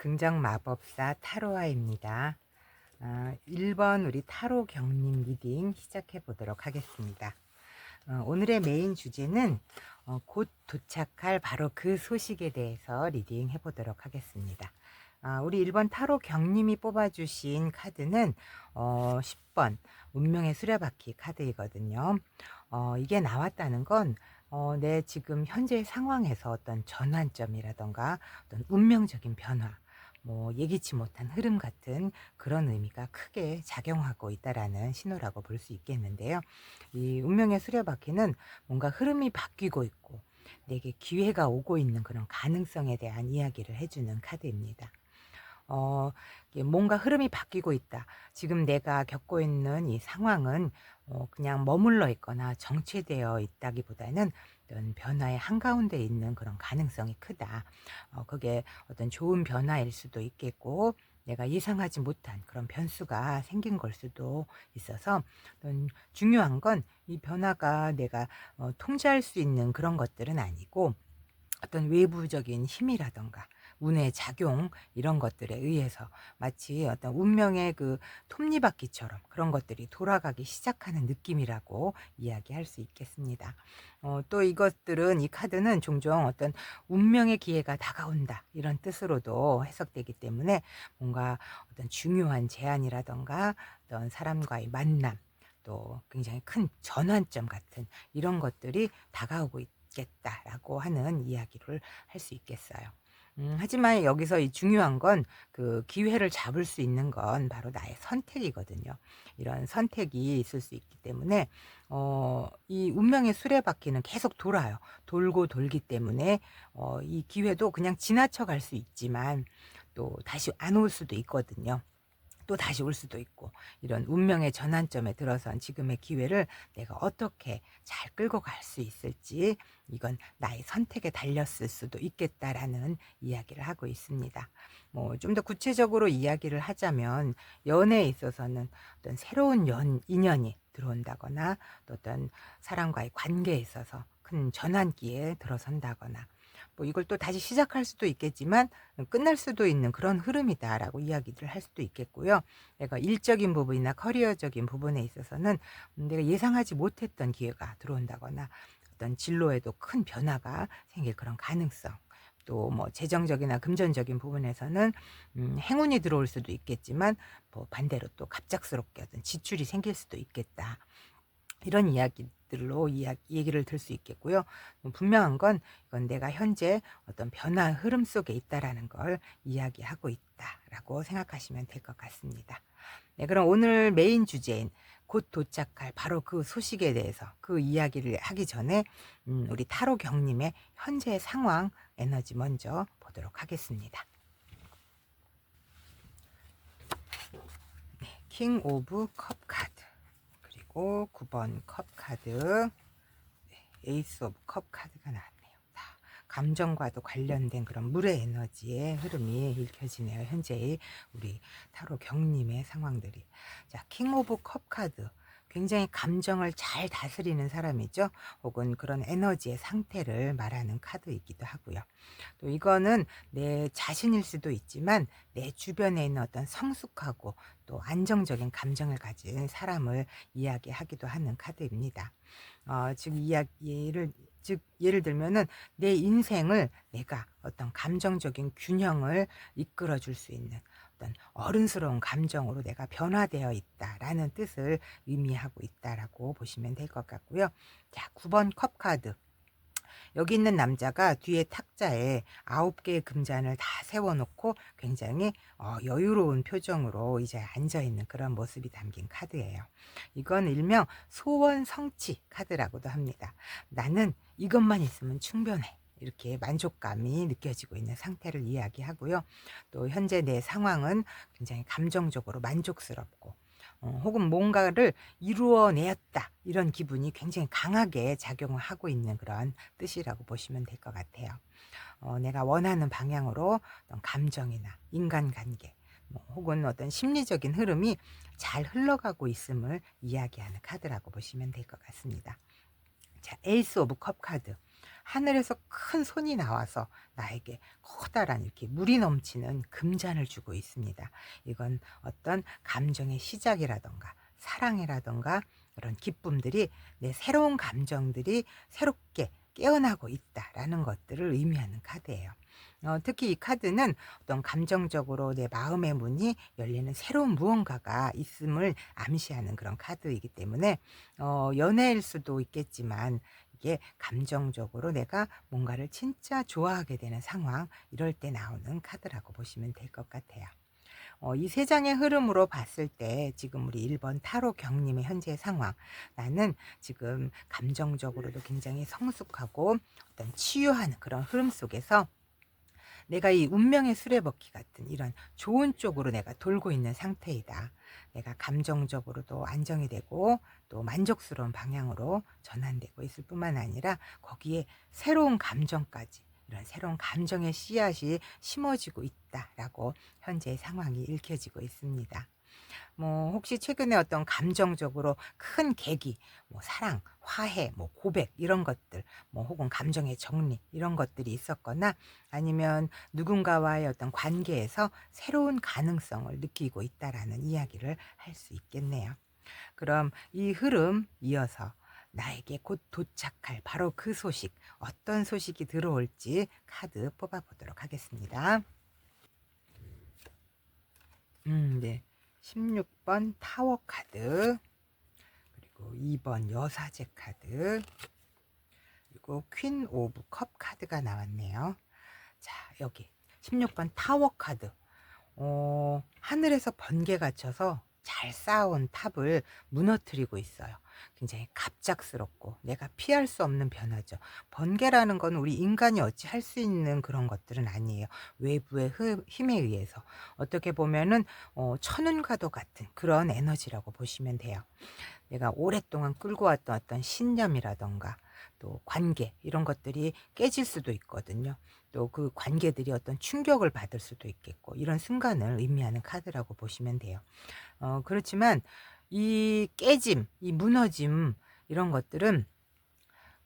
긍정마법사 타로아입니다. 1번 우리 타로 경림 리딩 시작해 보도록 하겠습니다. 오늘의 메인 주제는 곧 도착할 바로 그 소식에 대해서 리딩 해 보도록 하겠습니다. 우리 1번 타로 경림이 뽑아주신 카드는 10번 운명의 수레바퀴 카드이거든요. 이게 나왔다는 건 내 지금 현재 상황에서 어떤 전환점이라던가 어떤 운명적인 변화, 뭐 예기치 못한 흐름 같은 그런 의미가 크게 작용하고 있다라는 신호라고 볼 수 있겠는데요. 이 운명의 수레바퀴는 뭔가 흐름이 바뀌고 있고 내게 기회가 오고 있는 그런 가능성에 대한 이야기를 해주는 카드입니다. 이게 뭔가 흐름이 바뀌고 있다. 지금 내가 겪고 있는 이 상황은 그냥 머물러 있거나 정체되어 있다기보다는 어떤 변화의 한가운데 있는 그런 가능성이 크다. 그게 어떤 좋은 변화일 수도 있겠고 내가 예상하지 못한 그런 변수가 생긴 걸 수도 있어서 어떤 중요한 건 이 변화가 내가 통제할 수 있는 그런 것들은 아니고 어떤 외부적인 힘이라던가 운의 작용 이런 것들에 의해서 마치 어떤 운명의 그 톱니바퀴처럼 그런 것들이 돌아가기 시작하는 느낌이라고 이야기할 수 있겠습니다. 또 이것들은 이 카드는 종종 어떤 운명의 기회가 다가온다 이런 뜻으로도 해석되기 때문에 뭔가 어떤 중요한 제안이라던가 어떤 사람과의 만남 또 굉장히 큰 전환점 같은 이런 것들이 다가오고 있겠다라고 하는 이야기를 할 수 있겠어요. 하지만 여기서 이 중요한 건 그 기회를 잡을 수 있는 건 바로 나의 선택이거든요. 이런 선택이 있을 수 있기 때문에 이 운명의 수레바퀴는 계속 돌아요. 돌고 돌기 때문에 이 기회도 그냥 지나쳐 갈 수 있지만 또 다시 안 올 수도 있거든요. 또 다시 올 수도 있고 이런 운명의 전환점에 들어선 지금의 기회를 내가 어떻게 잘 끌고 갈 수 있을지 이건 나의 선택에 달렸을 수도 있겠다라는 이야기를 하고 있습니다. 뭐 좀 더 구체적으로 이야기를 하자면 연애에 있어서는 어떤 새로운 인연이 들어온다거나 또 어떤 사람과의 관계에 있어서 큰 전환기에 들어선다거나 뭐 이걸 또 다시 시작할 수도 있겠지만 끝날 수도 있는 그런 흐름이다라고 이야기를 할 수도 있겠고요. 내가 일적인 부분이나 커리어적인 부분에 있어서는 내가 예상하지 못했던 기회가 들어온다거나 어떤 진로에도 큰 변화가 생길 그런 가능성. 또 뭐 재정적이나 금전적인 부분에서는 행운이 들어올 수도 있겠지만 뭐 반대로 또 갑작스럽게 어떤 지출이 생길 수도 있겠다. 이런 이야기들로 얘기를 들 수 있겠고요. 분명한 건 이건 내가 현재 어떤 변화 흐름 속에 있다라는 걸 이야기하고 있다라고 생각하시면 될 것 같습니다. 네, 그럼 오늘 메인 주제인 곧 도착할 바로 그 소식에 대해서 그 이야기를 하기 전에 우리 타로 경님의 현재 상황 에너지 먼저 보도록 하겠습니다. 네, 킹 오브 컵 카드 그리고 9번 컵 카드, 에이스 오브 컵 카드가 나왔네요. 감정과도 관련된 그런 물의 에너지의 흐름이 읽혀지네요. 현재의 우리 타로 경님의 상황들이. 자, 킹 오브 컵 카드. 굉장히 감정을 잘 다스리는 사람이죠. 혹은 그런 에너지의 상태를 말하는 카드이기도 하고요. 또 이거는 내 자신일 수도 있지만 내 주변에 있는 어떤 성숙하고 또 안정적인 감정을 가진 사람을 이야기하기도 하는 카드입니다. 즉 예를 들면은 내 인생을 내가 어떤 감정적인 균형을 이끌어 줄 수 있는 어떤 어른스러운 감정으로 내가 변화되어 있다라는 뜻을 의미하고 있다라고 보시면 될 것 같고요. 자, 9번 컵 카드. 여기 있는 남자가 뒤에 탁자에 9개의 금잔을 다 세워놓고 굉장히 여유로운 표정으로 의자에 앉아있는 그런 모습이 담긴 카드예요. 이건 일명 소원 성취 카드라고도 합니다. 나는 이것만 있으면 충분해. 이렇게 만족감이 느껴지고 있는 상태를 이야기하고요. 또 현재 내 상황은 굉장히 감정적으로 만족스럽고 혹은 뭔가를 이루어내었다 이런 기분이 굉장히 강하게 작용을 하고 있는 그런 뜻이라고 보시면 될 것 같아요. 내가 원하는 방향으로 어떤 감정이나 인간관계 뭐 혹은 어떤 심리적인 흐름이 잘 흘러가고 있음을 이야기하는 카드라고 보시면 될 것 같습니다. 자, 에이스 오브 컵 카드. 하늘에서 큰 손이 나와서 나에게 커다란 이렇게 물이 넘치는 금잔을 주고 있습니다. 이건 어떤 감정의 시작이라던가 사랑이라던가 그런 기쁨들이, 내 새로운 감정들이 새롭게 깨어나고 있다라는 것들을 의미하는 카드예요. 특히 이 카드는 어떤 감정적으로 내 마음의 문이 열리는 새로운 무언가가 있음을 암시하는 그런 카드이기 때문에 연애일 수도 있겠지만, 이게 감정적으로 내가 뭔가를 진짜 좋아하게 되는 상황, 이럴 때 나오는 카드라고 보시면 될 것 같아요. 이 세 장의 흐름으로 봤을 때 지금 우리 1번 타로 경님의 현재의 상황, 나는 지금 감정적으로도 굉장히 성숙하고 어떤 치유하는 그런 흐름 속에서 내가 이 운명의 수레바퀴 같은 이런 좋은 쪽으로 내가 돌고 있는 상태이다. 내가 감정적으로도 안정이 되고 또 만족스러운 방향으로 전환되고 있을 뿐만 아니라, 거기에 새로운 감정까지, 이런 새로운 감정의 씨앗이 심어지고 있다라고 현재의 상황이 읽혀지고 있습니다. 혹시 최근에 어떤 감정적으로 큰 계기, 사랑, 화해, 고백 이런 것들, 혹은 감정의 정리 이런 것들이 있었거나, 아니면 누군가와의 어떤 관계에서 새로운 가능성을 느끼고 있다라는 이야기를 할 수 있겠네요. 그럼 이 흐름 이어서 나에게 곧 도착할 바로 그 소식, 어떤 소식이 들어올지 카드 뽑아보도록 하겠습니다. 네. 16번 타워 카드, 그리고 2번 여사제 카드, 그리고 퀸 오브 컵 카드가 나왔네요. 자, 여기 16번 타워 카드. 하늘에서 번개가 쳐서 잘 쌓아온 탑을 무너뜨리고 있어요. 굉장히 갑작스럽고 내가 피할 수 없는 변화죠. 번개라는 건 우리 인간이 어찌 할 수 있는 그런 것들은 아니에요. 외부의 힘에 의해서 어떻게 보면은 천운과도 같은 그런 에너지라고 보시면 돼요. 내가 오랫동안 끌고 왔던 어떤 신념이라던가 또 관계, 이런 것들이 깨질 수도 있거든요. 또 그 관계들이 어떤 충격을 받을 수도 있겠고, 이런 순간을 의미하는 카드라고 보시면 돼요. 그렇지만 이 깨짐, 이 무너짐, 이런 것들은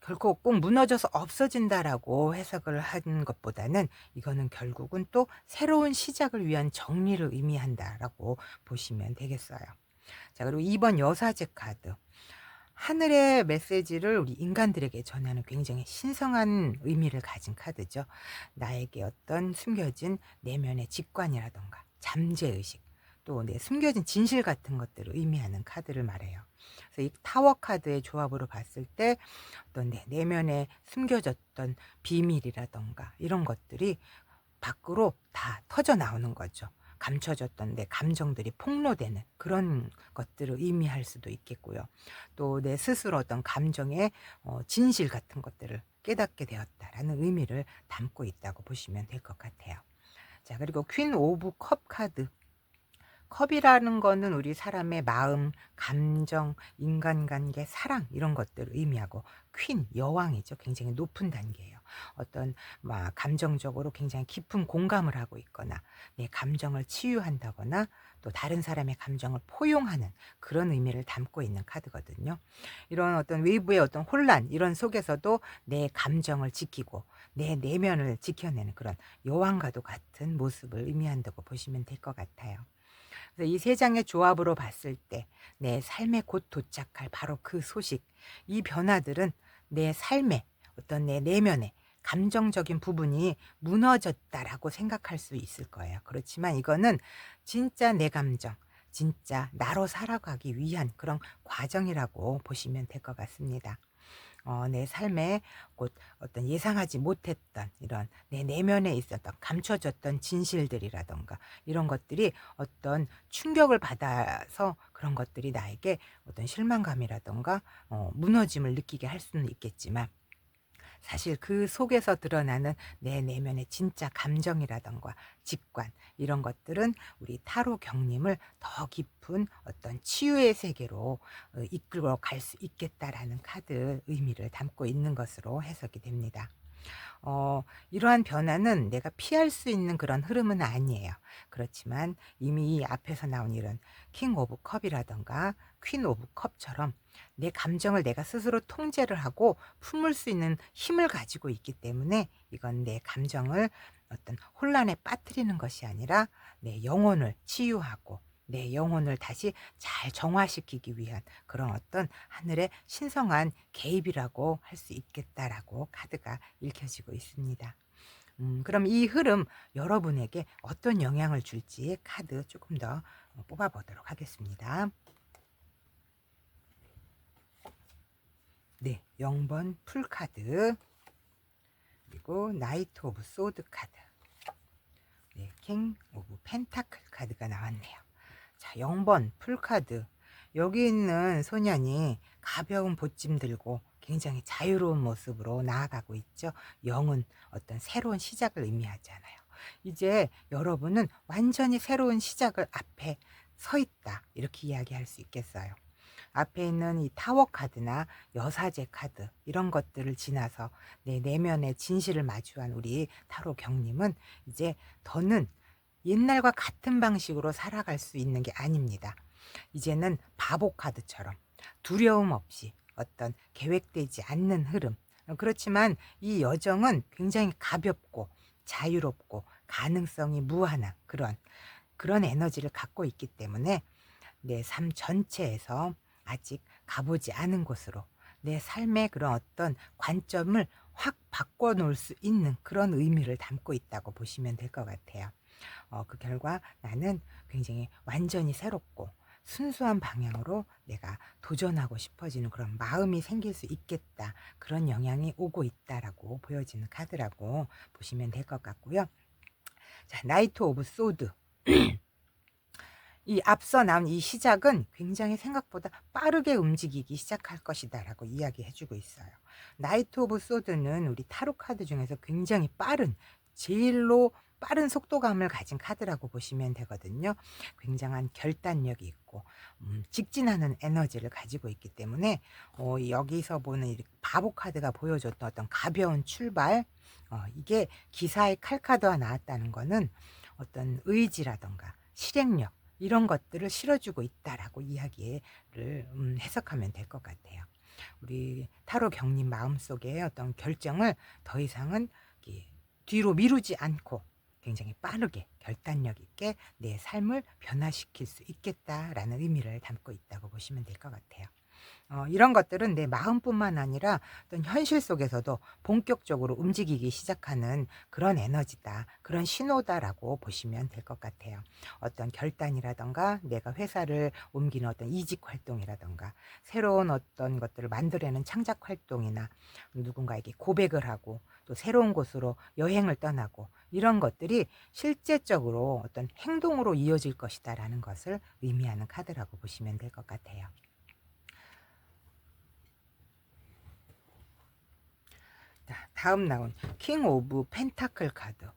결코 꼭 무너져서 없어진다라고 해석을 한 것보다는, 이거는 결국은 또 새로운 시작을 위한 정리를 의미한다라고 보시면 되겠어요. 자, 그리고 2번 여사제 카드. 하늘의 메시지를 우리 인간들에게 전하는 굉장히 신성한 의미를 가진 카드죠. 나에게 어떤 숨겨진 내면의 직관이라던가 잠재의식, 또 내 숨겨진 진실 같은 것들을 의미하는 카드를 말해요. 그래서 이 타워 카드의 조합으로 봤을 때 어떤 내 내면에 숨겨졌던 비밀이라던가 이런 것들이 밖으로 다 터져 나오는 거죠. 감춰졌던 내 감정들이 폭로되는 그런 것들을 의미할 수도 있겠고요. 또 내 스스로 어떤 감정의 진실 같은 것들을 깨닫게 되었다라는 의미를 담고 있다고 보시면 될 것 같아요. 자, 그리고 퀸 오브 컵 카드. 컵이라는 거는 우리 사람의 마음, 감정, 인간관계, 사랑 이런 것들을 의미하고, 퀸, 여왕이죠. 굉장히 높은 단계예요. 어떤 감정적으로 굉장히 깊은 공감을 하고 있거나 내 감정을 치유한다거나 또 다른 사람의 감정을 포용하는 그런 의미를 담고 있는 카드거든요. 이런 어떤 외부의 어떤 혼란 이런 속에서도 내 감정을 지키고 내 내면을 지켜내는 그런 여왕과도 같은 모습을 의미한다고 보시면 될 것 같아요. 그래서 이 세 장의 조합으로 봤을 때 내 삶에 곧 도착할 바로 그 소식, 이 변화들은 내 삶에 어떤 내 내면에 감정적인 부분이 무너졌다라고 생각할 수 있을 거예요. 그렇지만 이거는 진짜 내 감정, 진짜 나로 살아가기 위한 그런 과정이라고 보시면 될 것 같습니다. 내 삶에 곧 어떤 예상하지 못했던 이런 내 내면에 있었던 감춰졌던 진실들이라던가 이런 것들이 어떤 충격을 받아서 그런 것들이 나에게 어떤 실망감이라던가 무너짐을 느끼게 할 수는 있겠지만, 사실 그 속에서 드러나는 내 내면의 진짜 감정이라던가 직관, 이런 것들은 우리 타로 경림을 더 깊은 어떤 치유의 세계로 이끌어 갈 수 있겠다라는 카드 의미를 담고 있는 것으로 해석이 됩니다. 이러한 변화는 내가 피할 수 있는 그런 흐름은 아니에요. 그렇지만 이미 이 앞에서 나온 이런 킹 오브 컵이라든가 퀸 오브 컵처럼 내 감정을 내가 스스로 통제를 하고 품을 수 있는 힘을 가지고 있기 때문에 이건 내 감정을 어떤 혼란에 빠뜨리는 것이 아니라 내 영혼을 치유하고 내 영혼을 다시 잘 정화시키기 위한 그런 어떤 하늘의 신성한 개입이라고 할 수 있겠다라고 카드가 읽혀지고 있습니다. 그럼 이 흐름 여러분에게 어떤 영향을 줄지 카드 조금 더 뽑아보도록 하겠습니다. 네, 0번 풀카드, 그리고 나이트 오브 소드 카드, 네, 킹 오브 펜타클 카드가 나왔네요. 자, 0번 풀카드. 여기 있는 소년이 가벼운 보찜 들고 굉장히 자유로운 모습으로 나아가고 있죠. 영은 어떤 새로운 시작을 의미하잖아요. 이제 여러분은 완전히 새로운 시작을 앞에 서 있다. 이렇게 이야기할 수 있겠어요. 앞에 있는 이 타워 카드나 여사제 카드 이런 것들을 지나서 내 내면의 진실을 마주한 우리 타로 경님은 이제 더는 옛날과 같은 방식으로 살아갈 수 있는 게 아닙니다. 이제는 바보 카드처럼 두려움 없이 어떤 계획되지 않는 흐름. 그렇지만 이 여정은 굉장히 가볍고 자유롭고 가능성이 무한한 그런 에너지를 갖고 있기 때문에 내 삶 전체에서 아직 가보지 않은 곳으로 내 삶의 그런 어떤 관점을 확 바꿔 놓을 수 있는 그런 의미를 담고 있다고 보시면 될 것 같아요. 그 결과 나는 굉장히 완전히 새롭고 순수한 방향으로 내가 도전하고 싶어지는 그런 마음이 생길 수 있겠다. 그런 영향이 오고 있다라고 보여지는 카드라고 보시면 될 것 같고요. 자, 나이트 오브 소드. 이 앞서 나온 이 시작은 굉장히 생각보다 빠르게 움직이기 시작할 것이다라고 이야기해주고 있어요. 나이트 오브 소드는 우리 타로 카드 중에서 굉장히 제일로 빠른 속도감을 가진 카드라고 보시면 되거든요. 굉장한 결단력이 있고 직진하는 에너지를 가지고 있기 때문에 여기서 보는 이 바보 카드가 보여줬던 어떤 가벼운 출발, 이게 기사의 칼카드가 나왔다는 거는 어떤 의지라던가 실행력 이런 것들을 실어주고 있다라고 이야기를 해석하면 될 것 같아요. 우리 타로 경님 마음속에 어떤 결정을 더 이상은 뒤로 미루지 않고 굉장히 빠르게 결단력 있게 내 삶을 변화시킬 수 있겠다라는 의미를 담고 있다고 보시면 될 것 같아요. 이런 것들은 내 마음뿐만 아니라 어떤 현실 속에서도 본격적으로 움직이기 시작하는 그런 에너지다, 그런 신호다라고 보시면 될 것 같아요. 어떤 결단이라던가 내가 회사를 옮기는 어떤 이직 활동이라던가 새로운 어떤 것들을 만들어내는 창작 활동이나 누군가에게 고백을 하고 또 새로운 곳으로 여행을 떠나고 이런 것들이 실제적으로 어떤 행동으로 이어질 것이다라는 것을 의미하는 카드라고 보시면 될 것 같아요. 다음 나온 킹 오브 펜타클 카드.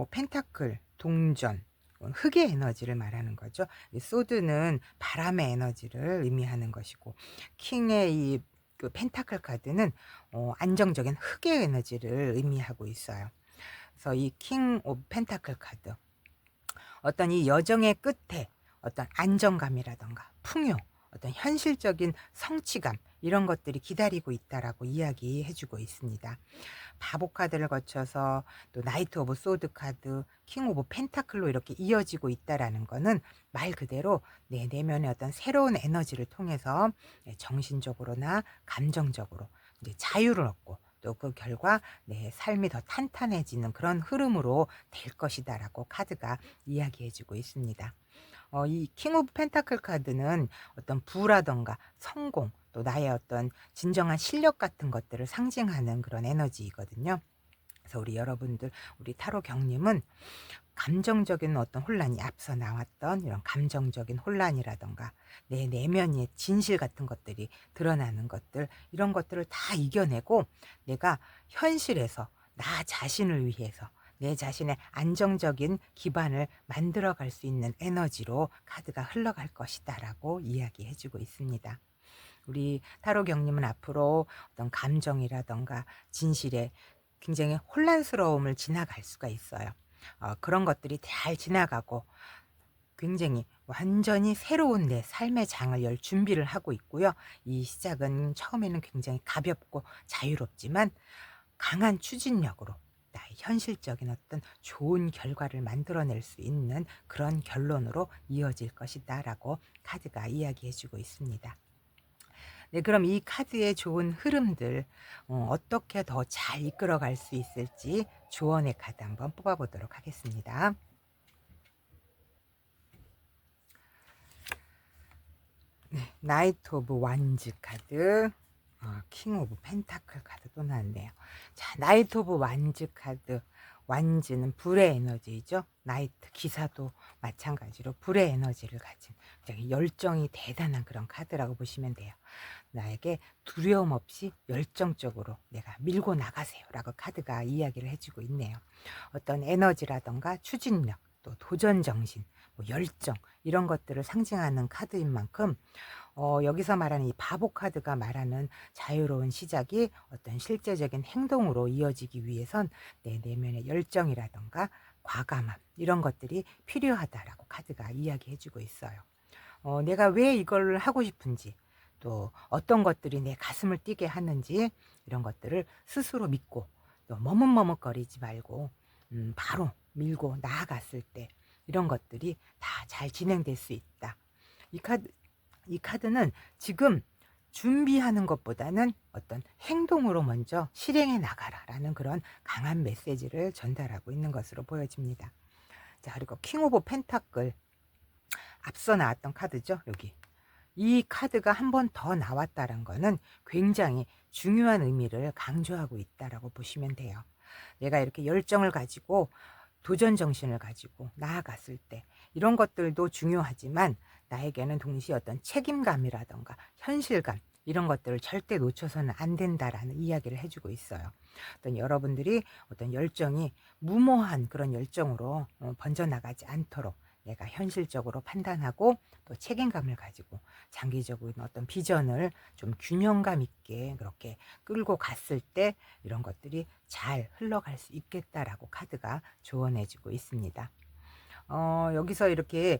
펜타클, 동전, 흑의 에너지를 말하는 거죠. 이 소드는 바람의 에너지를 의미하는 것이고, 킹의 그 펜타클 카드는 안정적인 흑의 에너지를 의미하고 있어요. 그래서 이 킹 오브 펜타클 카드, 어떤 이 여정의 끝에 어떤 안정감이라던가 풍요, 어떤 현실적인 성취감 이런 것들이 기다리고 있다라고 이야기해주고 있습니다. 바보 카드를 거쳐서 또 나이트 오브 소드 카드, 킹 오브 펜타클로 이렇게 이어지고 있다라는 거는 말 그대로 내 내면의 어떤 새로운 에너지를 통해서 정신적으로나 감정적으로 이제 자유를 얻고 또 그 결과 내 삶이 더 탄탄해지는 그런 흐름으로 될 것이다라고 카드가 이야기해주고 있습니다. 이 킹 오브 펜타클 카드는 어떤 부라던가 성공 또 나의 어떤 진정한 실력 같은 것들을 상징하는 그런 에너지이거든요. 그래서 우리 여러분들, 우리 타로 경님은 감정적인 어떤 혼란이 앞서 나왔던 이런 감정적인 혼란이라던가 내 내면의 진실 같은 것들이 드러나는 것들, 이런 것들을 다 이겨내고 내가 현실에서 나 자신을 위해서 내 자신의 안정적인 기반을 만들어 갈 수 있는 에너지로 카드가 흘러갈 것이다라고 이야기해주고 있습니다. 우리 타로 경님은 앞으로 어떤 감정이라던가 진실의 굉장히 혼란스러움을 지나갈 수가 있어요. 그런 것들이 잘 지나가고 굉장히 완전히 새로운 내 삶의 장을 열 준비를 하고 있고요. 이 시작은 처음에는 굉장히 가볍고 자유롭지만 강한 추진력으로 나의 현실적인 어떤 좋은 결과를 만들어낼 수 있는 그런 결론으로 이어질 것이다라고 카드가 이야기해 주고 있습니다. 네, 그럼 이 카드의 좋은 흐름들 어떻게 더 잘 이끌어갈 수 있을지 조언의 카드 한번 뽑아보도록 하겠습니다. 네, 나이트 오브 완즈 카드, 킹 오브 펜타클 카드 또 나왔네요. 자, 나이트 오브 완즈 카드. 완즈는 불의 에너지이죠. 나이트 기사도 마찬가지로 불의 에너지를 가진 굉장히 열정이 대단한 그런 카드라고 보시면 돼요. 나에게 두려움 없이 열정적으로 내가 밀고 나가세요 라고 카드가 이야기를 해주고 있네요. 어떤 에너지라던가 추진력, 또 도전정신, 뭐 열정 이런 것들을 상징하는 카드인 만큼 여기서 말하는 이 바보 카드가 말하는 자유로운 시작이 어떤 실제적인 행동으로 이어지기 위해선 내 내면의 열정이라던가 과감함 이런 것들이 필요하다라고 카드가 이야기해 주고 있어요. 내가 왜 이걸 하고 싶은지 또 어떤 것들이 내 가슴을 뛰게 하는지 이런 것들을 스스로 믿고 또 머뭇머뭇거리지 말고 바로 밀고 나아갔을 때 이런 것들이 다 잘 진행될 수 있다. 이 카드 이 카드는 지금 준비하는 것보다는 어떤 행동으로 먼저 실행해 나가라라는 그런 강한 메시지를 전달하고 있는 것으로 보여집니다. 자, 그리고 킹 오브 펜타클 앞서 나왔던 카드죠. 여기 이 카드가 한 번 더 나왔다는 거는 굉장히 중요한 의미를 강조하고 있다라고 보시면 돼요. 내가 이렇게 열정을 가지고 도전 정신을 가지고 나아갔을 때 이런 것들도 중요하지만 나에게는 동시에 어떤 책임감이라던가 현실감 이런 것들을 절대 놓쳐서는 안 된다라는 이야기를 해주고 있어요. 어떤 여러분들이 어떤 열정이 무모한 그런 열정으로 번져나가지 않도록 내가 현실적으로 판단하고 또 책임감을 가지고 장기적인 어떤 비전을 좀 균형감 있게 그렇게 끌고 갔을 때 이런 것들이 잘 흘러갈 수 있겠다라고 카드가 조언해주고 있습니다. 여기서 이렇게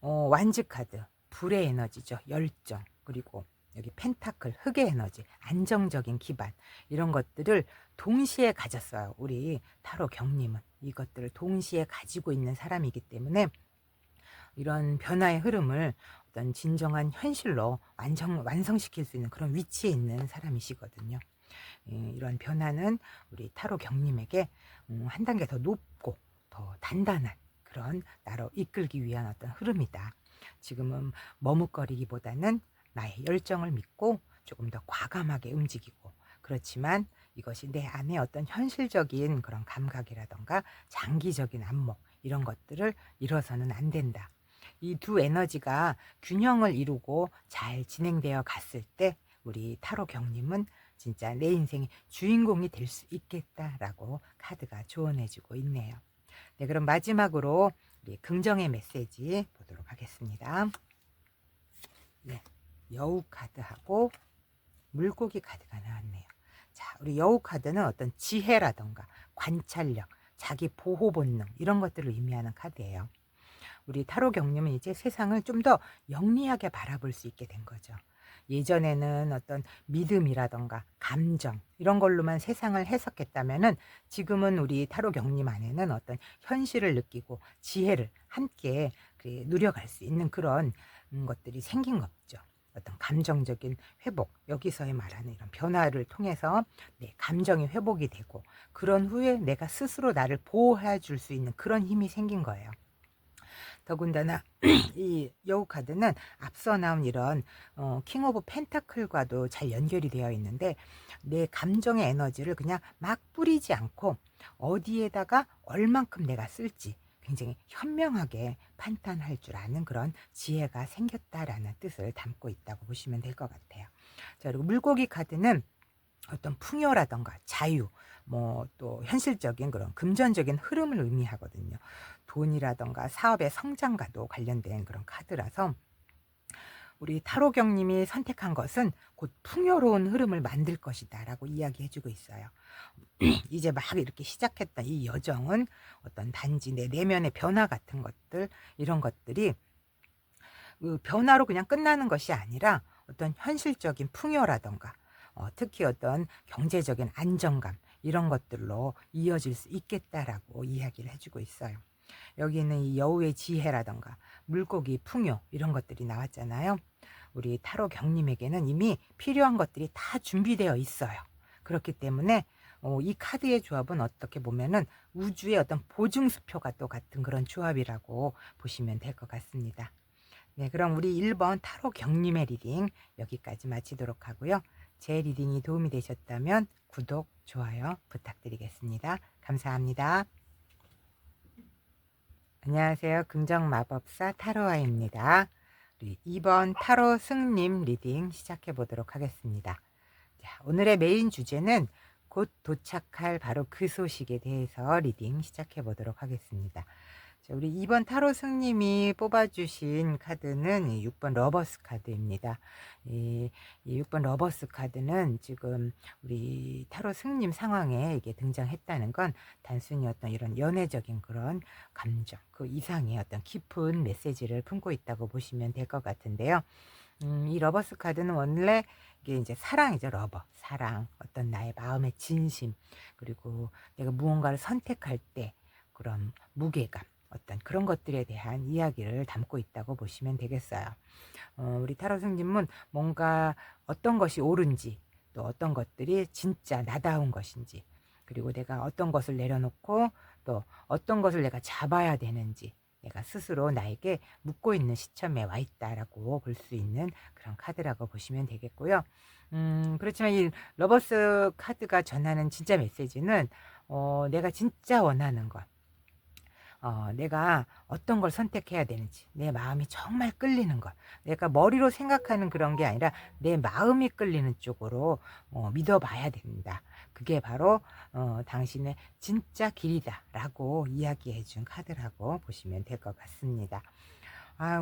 완즈 카드, 불의 에너지죠. 열정, 그리고 여기 펜타클, 흑의 에너지, 안정적인 기반 이런 것들을 동시에 가졌어요. 우리 타로 경님은 이것들을 동시에 가지고 있는 사람이기 때문에 이런 변화의 흐름을 어떤 진정한 현실로 완성시킬 수 있는 그런 위치에 있는 사람이시거든요. 이런 변화는 우리 타로 경님에게 한 단계 더 높고 더 단단한 그런 나로 이끌기 위한 어떤 흐름이다. 지금은 머뭇거리기보다는 나의 열정을 믿고 조금 더 과감하게 움직이고 그렇지만 이것이 내 안에 어떤 현실적인 그런 감각이라던가 장기적인 안목 이런 것들을 잃어서는 안 된다. 이 두 에너지가 균형을 이루고 잘 진행되어 갔을 때 우리 타로 경님은 진짜 내 인생의 주인공이 될 수 있겠다라고 카드가 조언해주고 있네요. 네, 그럼 마지막으로 우리 긍정의 메시지 보도록 하겠습니다. 네, 여우 카드하고 물고기 카드가 나왔네요. 자, 우리 여우 카드는 어떤 지혜라던가 관찰력, 자기 보호 본능 이런 것들을 의미하는 카드예요. 우리 타로 경님은 이제 세상을 좀 더 영리하게 바라볼 수 있게 된 거죠. 예전에는 어떤 믿음이라던가 감정 이런 걸로만 세상을 해석했다면은 지금은 우리 타로 경님 안에는 어떤 현실을 느끼고 지혜를 함께 누려갈 수 있는 그런 것들이 생긴 거죠. 어떤 감정적인 회복, 여기서의 말하는 이런 변화를 통해서 내 감정이 회복이 되고 그런 후에 내가 스스로 나를 보호해 줄 수 있는 그런 힘이 생긴 거예요. 더군다나 이 여우 카드는 앞서 나온 이런 킹 오브 펜타클과도 잘 연결이 되어 있는데 내 감정의 에너지를 그냥 막 뿌리지 않고 어디에다가 얼만큼 내가 쓸지 굉장히 현명하게 판단할 줄 아는 그런 지혜가 생겼다라는 뜻을 담고 있다고 보시면 될 것 같아요. 자, 그리고 물고기 카드는 어떤 풍요라던가 자유, 뭐 또 현실적인 그런 금전적인 흐름을 의미하거든요. 돈이라던가 사업의 성장과도 관련된 그런 카드라서 우리 타로경님이 선택한 것은 곧 풍요로운 흐름을 만들 것이다 라고 이야기해주고 있어요. 이제 막 이렇게 시작했던 이 여정은 어떤 단지 내 내면의 변화 같은 것들, 이런 것들이 그 변화로 그냥 끝나는 것이 아니라 어떤 현실적인 풍요라던가 특히 어떤 경제적인 안정감, 이런 것들로 이어질 수 있겠다라고 이야기를 해주고 있어요. 여기는 이 여우의 지혜라던가 물고기 풍요, 이런 것들이 나왔잖아요. 우리 타로 경님에게는 이미 필요한 것들이 다 준비되어 있어요. 그렇기 때문에 이 카드의 조합은 어떻게 보면은 우주의 어떤 보증수표가 또 같은 그런 조합이라고 보시면 될 것 같습니다. 네, 그럼 우리 1번 타로 경님의 리딩 여기까지 마치도록 하고요. 제 리딩이 도움이 되셨다면 구독, 좋아요 부탁드리겠습니다. 감사합니다. 안녕하세요. 긍정마법사 타로아입니다. 우리 2번 타로 승님 리딩 시작해 보도록 하겠습니다. 자, 오늘의 메인 주제는 곧 도착할 바로 그 소식에 대해서 리딩 시작해 보도록 하겠습니다. 자, 우리 2번 타로 승님이 뽑아주신 카드는 6번 러버스 카드입니다. 이 6번 러버스 카드는 지금 우리 타로 승님 상황에 이게 등장했다는 건 단순히 어떤 이런 연애적인 그런 감정, 그 이상의 어떤 깊은 메시지를 품고 있다고 보시면 될 것 같은데요. 이 러버스 카드는 원래 이게 이제 사랑이죠. 러버, 사랑, 어떤 나의 마음의 진심, 그리고 내가 무언가를 선택할 때 그런 무게감, 어떤 그런 것들에 대한 이야기를 담고 있다고 보시면 되겠어요. 우리 타로 승님은 뭔가 어떤 것이 옳은지, 또 어떤 것들이 진짜 나다운 것인지, 그리고 내가 어떤 것을 내려놓고 또 어떤 것을 내가 잡아야 되는지 내가 스스로 나에게 묻고 있는 시점에 와 있다라고 볼 수 있는 그런 카드라고 보시면 되겠고요. 그렇지만 이 러버스 카드가 전하는 진짜 메시지는 내가 진짜 원하는 것, 내가 어떤 걸 선택해야 되는지, 내 마음이 정말 끌리는 것, 내가 머리로 생각하는 그런 게 아니라 내 마음이 끌리는 쪽으로 믿어봐야 된다. 그게 바로 당신의 진짜 길이다라고 이야기해 준 카드라고 보시면 될 것 같습니다.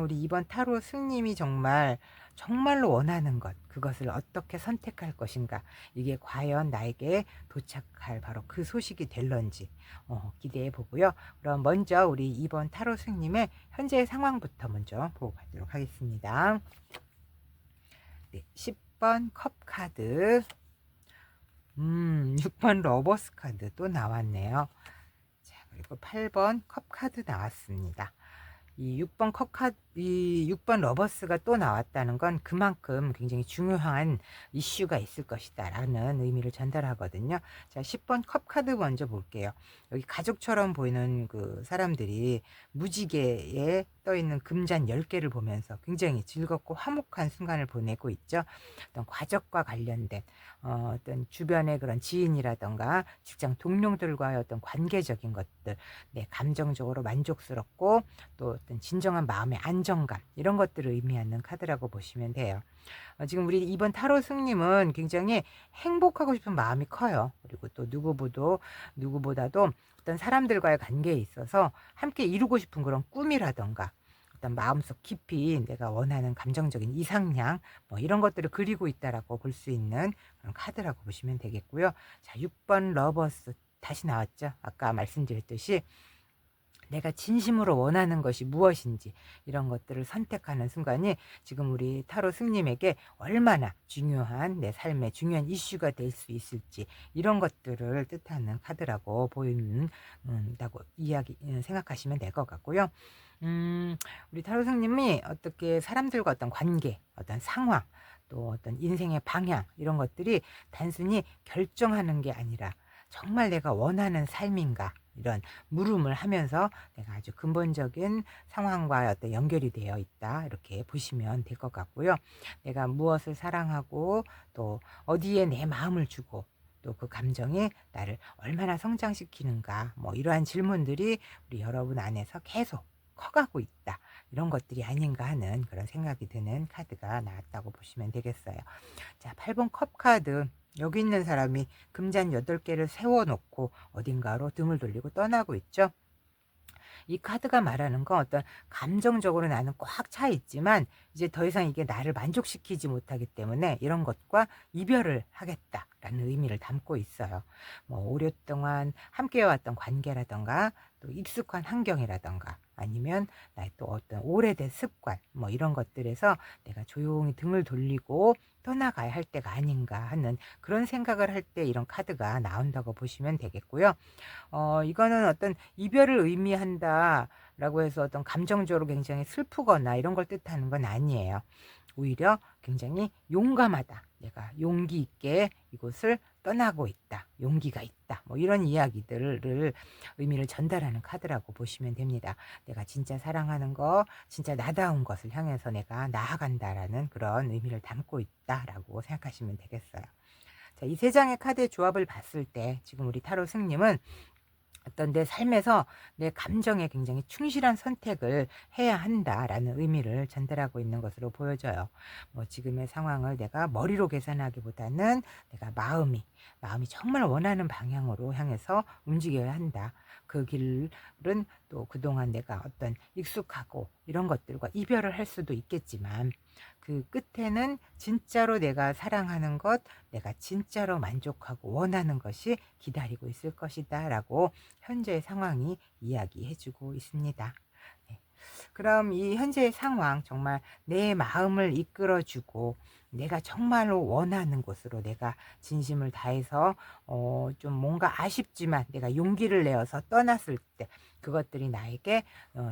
우리 이번 타로 승님이 정말로 원하는 것, 그것을 어떻게 선택할 것인가, 이게 과연 나에게 도착할 바로 그 소식이 될런지 기대해 보고요. 그럼 먼저 우리 이번 타로 승님의 현재 상황부터 먼저 보고 가도록 하겠습니다. 네, 10번 컵 카드, 6번 러버스 카드 또 나왔네요. 자, 그리고 8번 컵 카드 나왔습니다. 이 6번 이 6번 러버스가 또 나왔다는 건 그만큼 굉장히 중요한 이슈가 있을 것이다 라는 의미를 전달하거든요. 자, 10번 컵 카드 먼저 볼게요. 여기 가족처럼 보이는 그 사람들이 무지개에 떠 있는 금잔 10개를 보면서 굉장히 즐겁고 화목한 순간을 보내고 있죠. 어떤 과적과 관련된 어떤 주변의 그런 지인이라던가 직장 동료들과의 어떤 관계적인 것들, 네, 감정적으로 만족스럽고 또 어떤 진정한 마음의 안정감, 이런 것들을 의미하는 카드라고 보시면 돼요. 지금 우리 이번 타로 승님은 굉장히 행복하고 싶은 마음이 커요. 그리고 또 누구보다도 어떤 사람들과의 관계에 있어서 함께 이루고 싶은 그런 꿈이라던가 어떤 마음속 깊이 내가 원하는 감정적인 이상향, 뭐 이런 것들을 그리고 있다라고 볼 수 있는 그런 카드라고 보시면 되겠고요. 자, 6번 러버스 다시 나왔죠. 아까 말씀드렸듯이 내가 진심으로 원하는 것이 무엇인지, 이런 것들을 선택하는 순간이 지금 우리 타로 승님에게 얼마나 중요한, 내 삶의 중요한 이슈가 될 수 있을지, 이런 것들을 뜻하는 카드라고 보인다고 생각하시면 될 것 같고요. 우리 타로 승님이 어떻게 사람들과 어떤 관계, 어떤 상황, 또 어떤 인생의 방향, 이런 것들이 단순히 결정하는 게 아니라 정말 내가 원하는 삶인가, 이런 물음을 하면서 내가 아주 근본적인 상황과 어떤 연결이 되어 있다, 이렇게 보시면 될 것 같고요. 내가 무엇을 사랑하고 또 어디에 내 마음을 주고 또 그 감정이 나를 얼마나 성장시키는가, 뭐 이러한 질문들이 우리 여러분 안에서 계속 커가고 있다, 이런 것들이 아닌가 하는 그런 생각이 드는 카드가 나왔다고 보시면 되겠어요. 자, 8번 컵 카드. 여기 있는 사람이 금잔 8개를 세워놓고 어딘가로 등을 돌리고 떠나고 있죠. 이 카드가 말하는 건 어떤 감정적으로 나는 꽉 차 있지만 이제 더 이상 이게 나를 만족시키지 못하기 때문에 이런 것과 이별을 하겠다라는 의미를 담고 있어요. 뭐 오랫동안 함께해왔던 관계라던가 또 익숙한 환경이라던가 아니면 나의 또 어떤 오래된 습관 뭐 이런 것들에서 내가 조용히 등을 돌리고 떠나가야 할 때가 아닌가 하는 그런 생각을 할 때 이런 카드가 나온다고 보시면 되겠고요. 이거는 어떤 이별을 의미한다라고 해서 어떤 감정적으로 굉장히 슬프거나 이런 걸 뜻하는 건 아니에요. 오히려 굉장히 용감하다. 내가 용기 있게 이곳을 떠나고 있다. 용기가 있다. 뭐 이런 이야기들을 의미를 전달하는 카드라고 보시면 됩니다. 내가 진짜 사랑하는 거, 진짜 나다운 것을 향해서 내가 나아간다라는 그런 의미를 담고 있다라고 생각하시면 되겠어요. 자, 이 세 장의 카드의 조합을 봤을 때 지금 우리 타로 승님은 어떤 내 삶에서 내 감정에 굉장히 충실한 선택을 해야 한다라는 의미를 전달하고 있는 것으로 보여져요. 뭐 지금의 상황을 내가 머리로 계산하기보다는 내가 마음이 정말 원하는 방향으로 향해서 움직여야 한다. 그 길은 또 그동안 내가 어떤 익숙하고 이런 것들과 이별을 할 수도 있겠지만 그 끝에는 진짜로 내가 사랑하는 것, 내가 진짜로 만족하고 원하는 것이 기다리고 있을 것이다 라고 현재의 상황이 이야기해 주고 있습니다. 네. 그럼 이 현재의 상황 정말 내 마음을 이끌어 주고 내가 정말로 원하는 곳으로 내가 진심을 다해서 좀 뭔가 아쉽지만 내가 용기를 내어서 떠났을 때 그것들이 나에게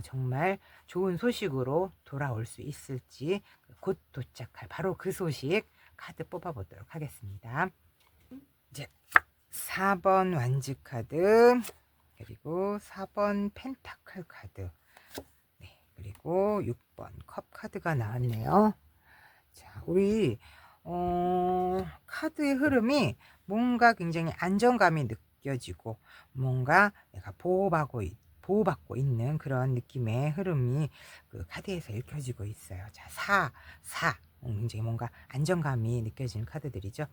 정말 좋은 소식으로 돌아올 수 있을지 곧 도착할 바로 그 소식 카드 뽑아 보도록 하겠습니다. 이제 4번 완즈 카드, 그리고 4번 펜타클 카드, 네, 그리고 6번 컵 카드가 나왔네요. 자, 우리 카드의 흐름이 뭔가 굉장히 안정감이 느껴지고 뭔가 내가 보호받고 있는 그런 느낌의 흐름이 그 카드에서 읽혀지고 있어요. 자, 4 굉장히 뭔가 안정감이 느껴지는 카드들이죠.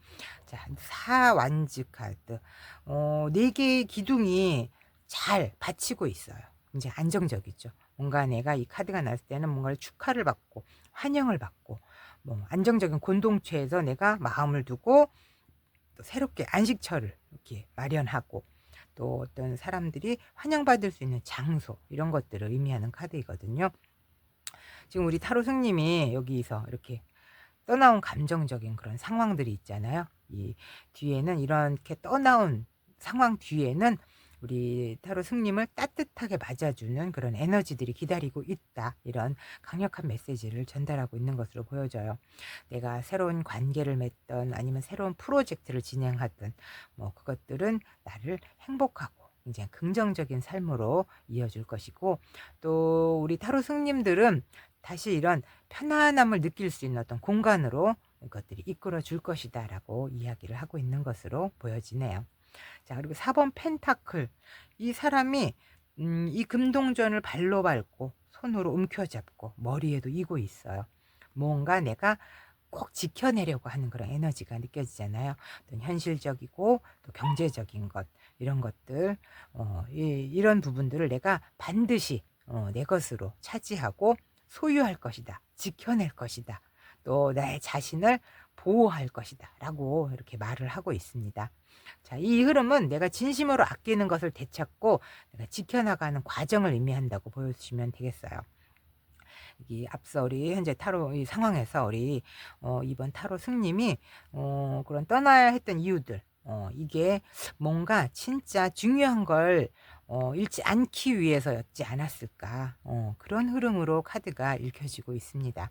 자, 4 완즈 카드. 4개의 기둥이 잘 받치고 있어요. 굉장히 안정적이죠. 뭔가 내가 이 카드가 나왔을 때는 뭔가를 축하를 받고 환영을 받고 뭐 안정적인 공동체에서 내가 마음을 두고 또 새롭게 안식처를 이렇게 마련하고 또 어떤 사람들이 환영받을 수 있는 장소 이런 것들을 의미하는 카드이거든요. 지금 우리 타로 승님이 여기서 이렇게 떠나온 감정적인 그런 상황들이 있잖아요. 이 뒤에는 이렇게 떠나온 상황 뒤에는 우리 타로 승님을 따뜻하게 맞아주는 그런 에너지들이 기다리고 있다. 이런 강력한 메시지를 전달하고 있는 것으로 보여져요. 내가 새로운 관계를 맺던 아니면 새로운 프로젝트를 진행하던 뭐 그것들은 나를 행복하고 굉장히 긍정적인 삶으로 이어줄 것이고 또 우리 타로 승님들은 다시 이런 편안함을 느낄 수 있는 어떤 공간으로 이것들이 이끌어 줄 것이다 라고 이야기를 하고 있는 것으로 보여지네요. 자, 그리고 4번 펜타클. 이 사람이 이 금동전을 발로 밟고 손으로 움켜잡고 머리에도 이고 있어요. 뭔가 내가 꼭 지켜내려고 하는 그런 에너지가 느껴지잖아요. 또 현실적이고 또 경제적인 것 이런 것들 이런 부분들을 내가 반드시 내 것으로 차지하고 소유할 것이다. 지켜낼 것이다. 또 나의 자신을 보호할 것이다. 라고 이렇게 말을 하고 있습니다. 자, 이 흐름은 내가 진심으로 아끼는 것을 되찾고 내가 지켜나가는 과정을 의미한다고 보여주시면 되겠어요. 이 앞서 우리 현재 타로 이 상황에서 우리 이번 타로 승님이 그런 떠나야 했던 이유들 이게 뭔가 진짜 중요한 걸 잃지 않기 위해서였지 않았을까 그런 흐름으로 카드가 읽혀지고 있습니다.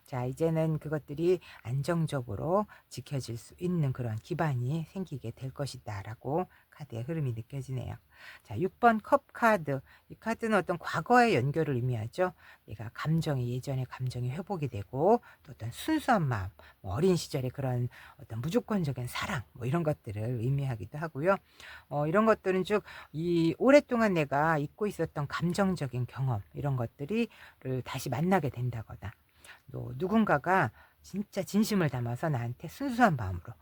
자, 이제는 그것들이 안정적으로 지켜질 수 있는 그런 기반이 생기게 될 것이다 라고 카드의 흐름이 느껴지네요. 자, 6번 컵 카드. 이 카드는 어떤 과거의 연결을 의미하죠. 내가 예전의 감정이 회복이 되고 또 어떤 순수한 마음, 뭐 어린 시절의 그런 어떤 무조건적인 사랑 뭐 이런 것들을 의미하기도 하고요. 이런 것들은 즉 이 오랫동안 내가 잊고 있었던 감정적인 경험 이런 것들이 다시 만나게 된다거나 또 누군가가 진짜 진심을 담아서 나한테 순수한 마음으로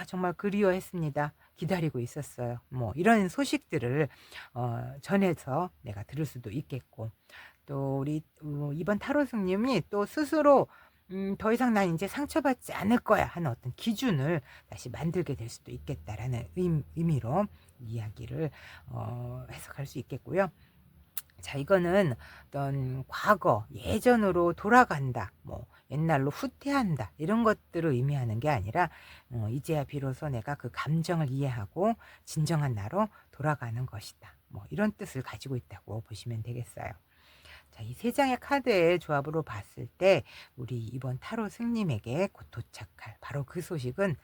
정말 그리워했습니다. 기다리고 있었어요. 뭐 이런 소식들을 전해서 내가 들을 수도 있겠고, 또 우리 이번 타로 스님이 또 스스로 더 이상 난 이제 상처받지 않을 거야 하는 어떤 기준을 다시 만들게 될 수도 있겠다라는 의미로 이야기를 해석할 수 있겠고요. 자, 이거는 어떤 과거, 예전으로 돌아간다, 뭐 옛날로 후퇴한다, 이런 것들을 의미하는 게 아니라 이제야 비로소 내가 그 감정을 이해하고 진정한 나로 돌아가는 것이다, 뭐 이런 뜻을 가지고 있다고 보시면 되겠어요. 자, 이 세 장의 카드의 조합으로 봤을 때 우리 이번 타로 승님에게 곧 도착할 바로 그 소식은,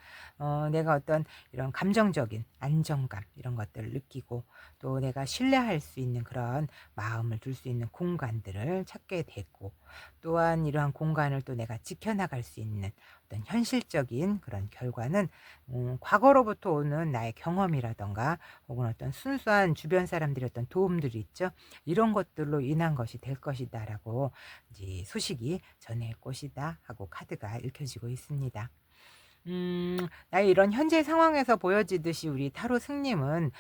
내가 어떤 이런 감정적인 안정감 이런 것들을 느끼고, 또 내가 신뢰할 수 있는 그런 마음을 둘 수 있는 공간들을 찾게 되고, 또한 이러한 공간을 또 내가 지켜나갈 수 있는 어떤 현실적인 그런 결과는 과거로부터 오는 나의 경험이라던가 혹은 어떤 순수한 주변 사람들의 어떤 도움들이 있죠. 이런 것들로 인한 것이 될 것이다 라고 이제 소식이 전해올 것이다 하고 카드가 읽혀지고 있습니다. 나의 이런 현재 상황에서 보여지듯이 우리 타로 승님은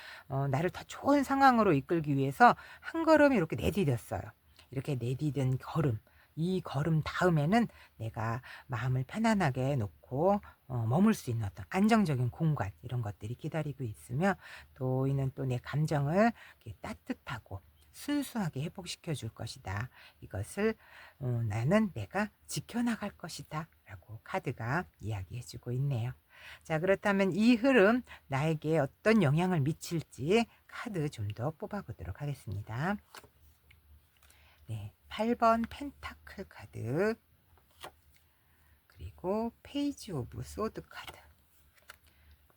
나를 더 좋은 상황으로 이끌기 위해서 한 걸음 이렇게 내디뎠어요. 이렇게 내디딘 걸음, 이 걸음 다음에는 내가 마음을 편안하게 놓고 머물 수 있는 어떤 안정적인 공간 이런 것들이 기다리고 있으며, 또 이는 또 내 감정을 이렇게 따뜻하고 순수하게 회복시켜 줄 것이다. 이것을 나는 내가 지켜나갈 것이다 라고 카드가 이야기해 주고 있네요. 자, 그렇다면 이 흐름 나에게 어떤 영향을 미칠지 카드 좀 더 뽑아 보도록 하겠습니다. 네, 8번 펜타클 카드, 그리고 페이지 오브 소드 카드,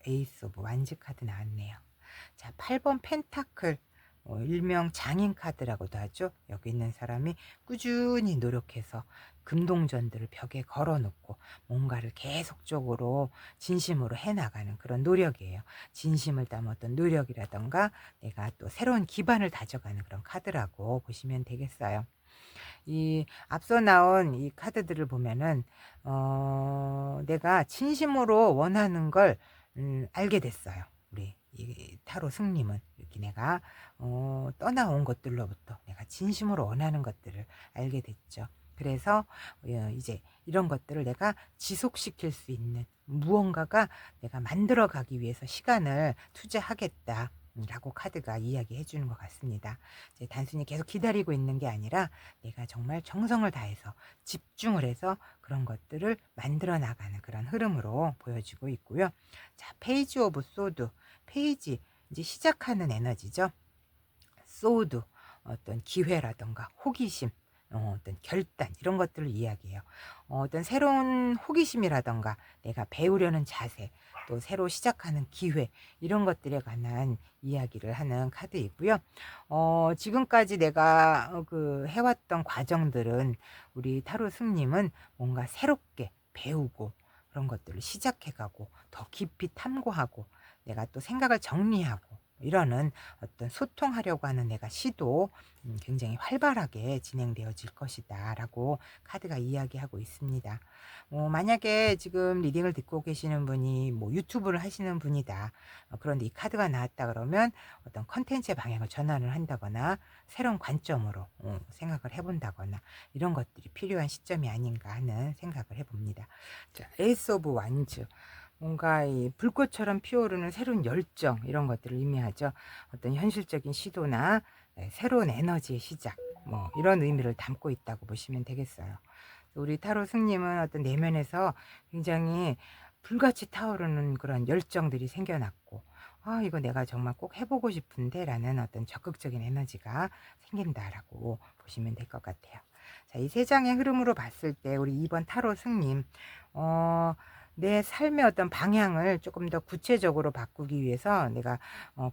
에이스 오브 완즈 카드 나왔네요. 자, 8번 펜타클, 일명 장인 카드라고도 하죠. 여기 있는 사람이 꾸준히 노력해서 금동전들을 벽에 걸어놓고 뭔가를 계속적으로 진심으로 해나가는 그런 노력이에요. 진심을 담았던 노력이라던가 내가 또 새로운 기반을 다져가는 그런 카드라고 보시면 되겠어요. 이 앞서 나온 이 카드들을 보면은 내가 진심으로 원하는 걸 알게 됐어요. 우리 이 타로 승님은 이렇게 내가 떠나온 것들로부터 내가 진심으로 원하는 것들을 알게 됐죠. 그래서 이제 이런 것들을 내가 지속시킬 수 있는 무언가가 내가 만들어 가기 위해서 시간을 투자하겠다 라고 카드가 이야기해 주는 것 같습니다. 이제 단순히 계속 기다리고 있는 게 아니라 내가 정말 정성을 다해서 집중을 해서 그런 것들을 만들어 나가는 그런 흐름으로 보여지고 있고요. 자, 페이지 오브 소드, 페이지 이제 시작하는 에너지죠. 소드, 어떤 기회라던가 호기심, 어떤 결단 이런 것들을 이야기해요. 어떤 새로운 호기심이라던가 내가 배우려는 자세, 또 새로 시작하는 기회 이런 것들에 관한 이야기를 하는 카드이고요. 지금까지 내가 그 해왔던 과정들은 우리 타로 승님은 뭔가 새롭게 배우고 그런 것들을 시작해가고 더 깊이 탐구하고 내가 또 생각을 정리하고 이러는 어떤 소통하려고 하는 내가 시도 굉장히 활발하게 진행되어질 것이다 라고 카드가 이야기하고 있습니다. 만약에 지금 리딩을 듣고 계시는 분이 뭐 유튜브를 하시는 분이다, 그런데 이 카드가 나왔다 그러면 어떤 컨텐츠의 방향을 전환을 한다거나 새로운 관점으로 생각을 해본다거나 이런 것들이 필요한 시점이 아닌가 하는 생각을 해봅니다. 자, 에이스 오브 완즈, 뭔가 이 불꽃처럼 피어오르는 새로운 열정 이런 것들을 의미하죠. 어떤 현실적인 시도나 새로운 에너지의 시작, 뭐 이런 의미를 담고 있다고 보시면 되겠어요. 우리 타로 승님은 어떤 내면에서 굉장히 불같이 타오르는 그런 열정들이 생겨났고, 이거 내가 정말 꼭 해보고 싶은데 라는 어떤 적극적인 에너지가 생긴다라고 보시면 될 것 같아요. 자, 이 세 장의 흐름으로 봤을 때 우리 2번 타로 승님, 내 삶의 어떤 방향을 조금 더 구체적으로 바꾸기 위해서 내가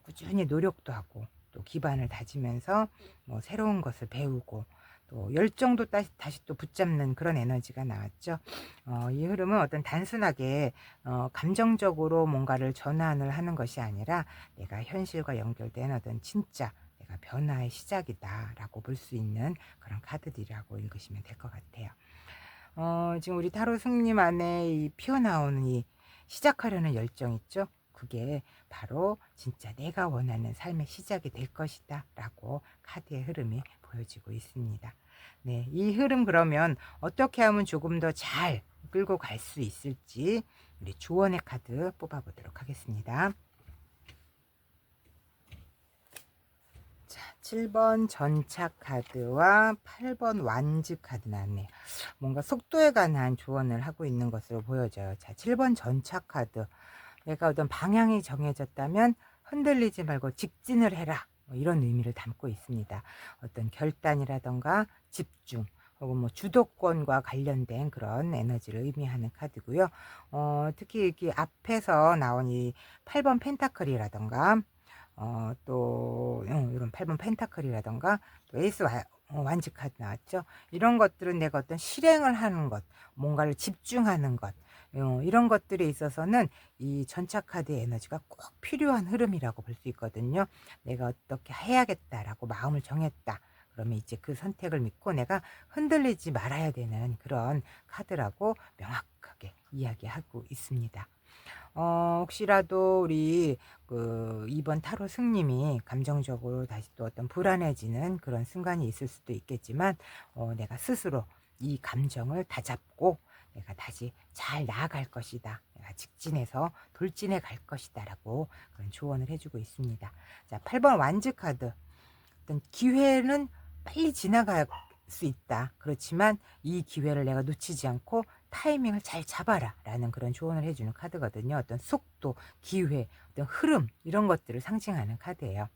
꾸준히 노력도 하고 또 기반을 다지면서 뭐 새로운 것을 배우고 또 열정도 다시 또 붙잡는 그런 에너지가 나왔죠. 이 흐름은 어떤 단순하게 감정적으로 뭔가를 전환을 하는 것이 아니라 내가 현실과 연결된 어떤 진짜 내가 변화의 시작이다라고 볼 수 있는 그런 카드들이라고 읽으시면 될 것 같아요. 지금 우리 타로 승님 안에 이 피어나오는 이 시작하려는 열정 있죠? 그게 바로 진짜 내가 원하는 삶의 시작이 될 것이다 라고 카드의 흐름이 보여지고 있습니다. 네, 이 흐름 그러면 어떻게 하면 조금 더 잘 끌고 갈 수 있을지 우리 조언의 카드 뽑아보도록 하겠습니다. 자, 7번 전차 카드와 8번 완즈 카드 나왔네요. 뭔가 속도에 관한 조언을 하고 있는 것으로 보여져요. 자, 7번 전차 카드. 내가 어떤 방향이 정해졌다면 흔들리지 말고 직진을 해라. 뭐 이런 의미를 담고 있습니다. 어떤 결단이라던가 집중 혹은 뭐 주도권과 관련된 그런 에너지를 의미하는 카드고요. 특히 이렇게 앞에서 나온 이 8번 펜타클이라던가 또 이런 8번 펜타클이라던가 또 에이스 완즈 카드 나왔죠. 이런 것들은 내가 어떤 실행을 하는 것, 뭔가를 집중하는 것, 이런 것들에 있어서는 이 전차 카드의 에너지가 꼭 필요한 흐름이라고 볼 수 있거든요. 내가 어떻게 해야겠다라고 마음을 정했다. 그러면 이제 그 선택을 믿고 내가 흔들리지 말아야 되는 그런 카드라고 명확하게 이야기하고 있습니다. 혹시라도 우리 이번 타로 승님이 감정적으로 다시 또 어떤 불안해지는 그런 순간이 있을 수도 있겠지만, 내가 스스로 이 감정을 다잡고 내가 다시 잘 나아갈 것이다. 내가 직진해서 돌진해 갈 것이다. 라고 그런 조언을 해주고 있습니다. 자, 8번 완즈 카드. 어떤 기회는 빨리 지나갈 수 있다. 그렇지만 이 기회를 내가 놓치지 않고 타이밍을 잘 잡아라 라는 그런 조언을 해주는 카드거든요. 어떤 속도, 기회, 어떤 흐름 이런 것들을 상징하는 카드예요.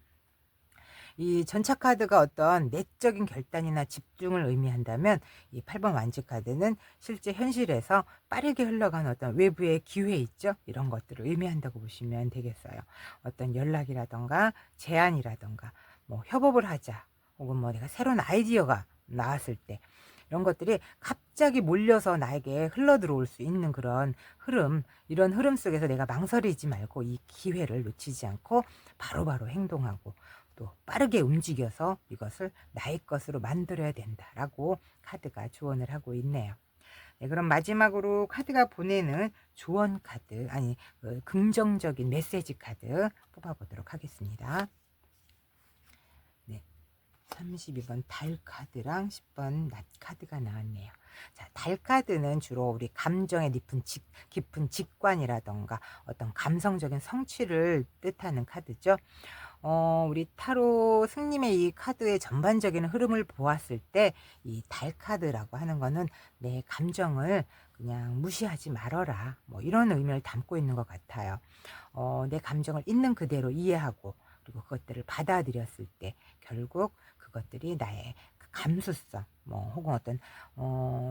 이 전차 카드가 어떤 내적인 결단이나 집중을 의미한다면 이 8번 완즈 카드는 실제 현실에서 빠르게 흘러가는 어떤 외부의 기회 있죠? 이런 것들을 의미한다고 보시면 되겠어요. 어떤 연락이라던가 제안이라던가 뭐 협업을 하자 혹은 뭐 내가 새로운 아이디어가 나왔을 때 이런 것들이 갑자기 몰려서 나에게 흘러 들어올 수 있는 그런 흐름, 이런 흐름 속에서 내가 망설이지 말고 이 기회를 놓치지 않고 바로바로 행동하고 또 빠르게 움직여서 이것을 나의 것으로 만들어야 된다라고 카드가 조언을 하고 있네요. 네, 그럼 마지막으로 카드가 보내는 조언 카드, 아니 긍정적인 메시지 카드 뽑아보도록 하겠습니다. 네, 32번 달 카드랑 10번 낫 카드가 나왔네요. 자, 달 카드는 주로 우리 감정의 깊은 직관이라던가 어떤 감성적인 성취를 뜻하는 카드죠. 우리 타로 승님의 이 카드의 전반적인 흐름을 보았을 때 이 달 카드라고 하는 거는 내 감정을 그냥 무시하지 말어라. 뭐 이런 의미를 담고 있는 것 같아요. 내 감정을 있는 그대로 이해하고 그리고 그것들을 받아들였을 때 결국 그것들이 나의 그 감수성 뭐 혹은 어떤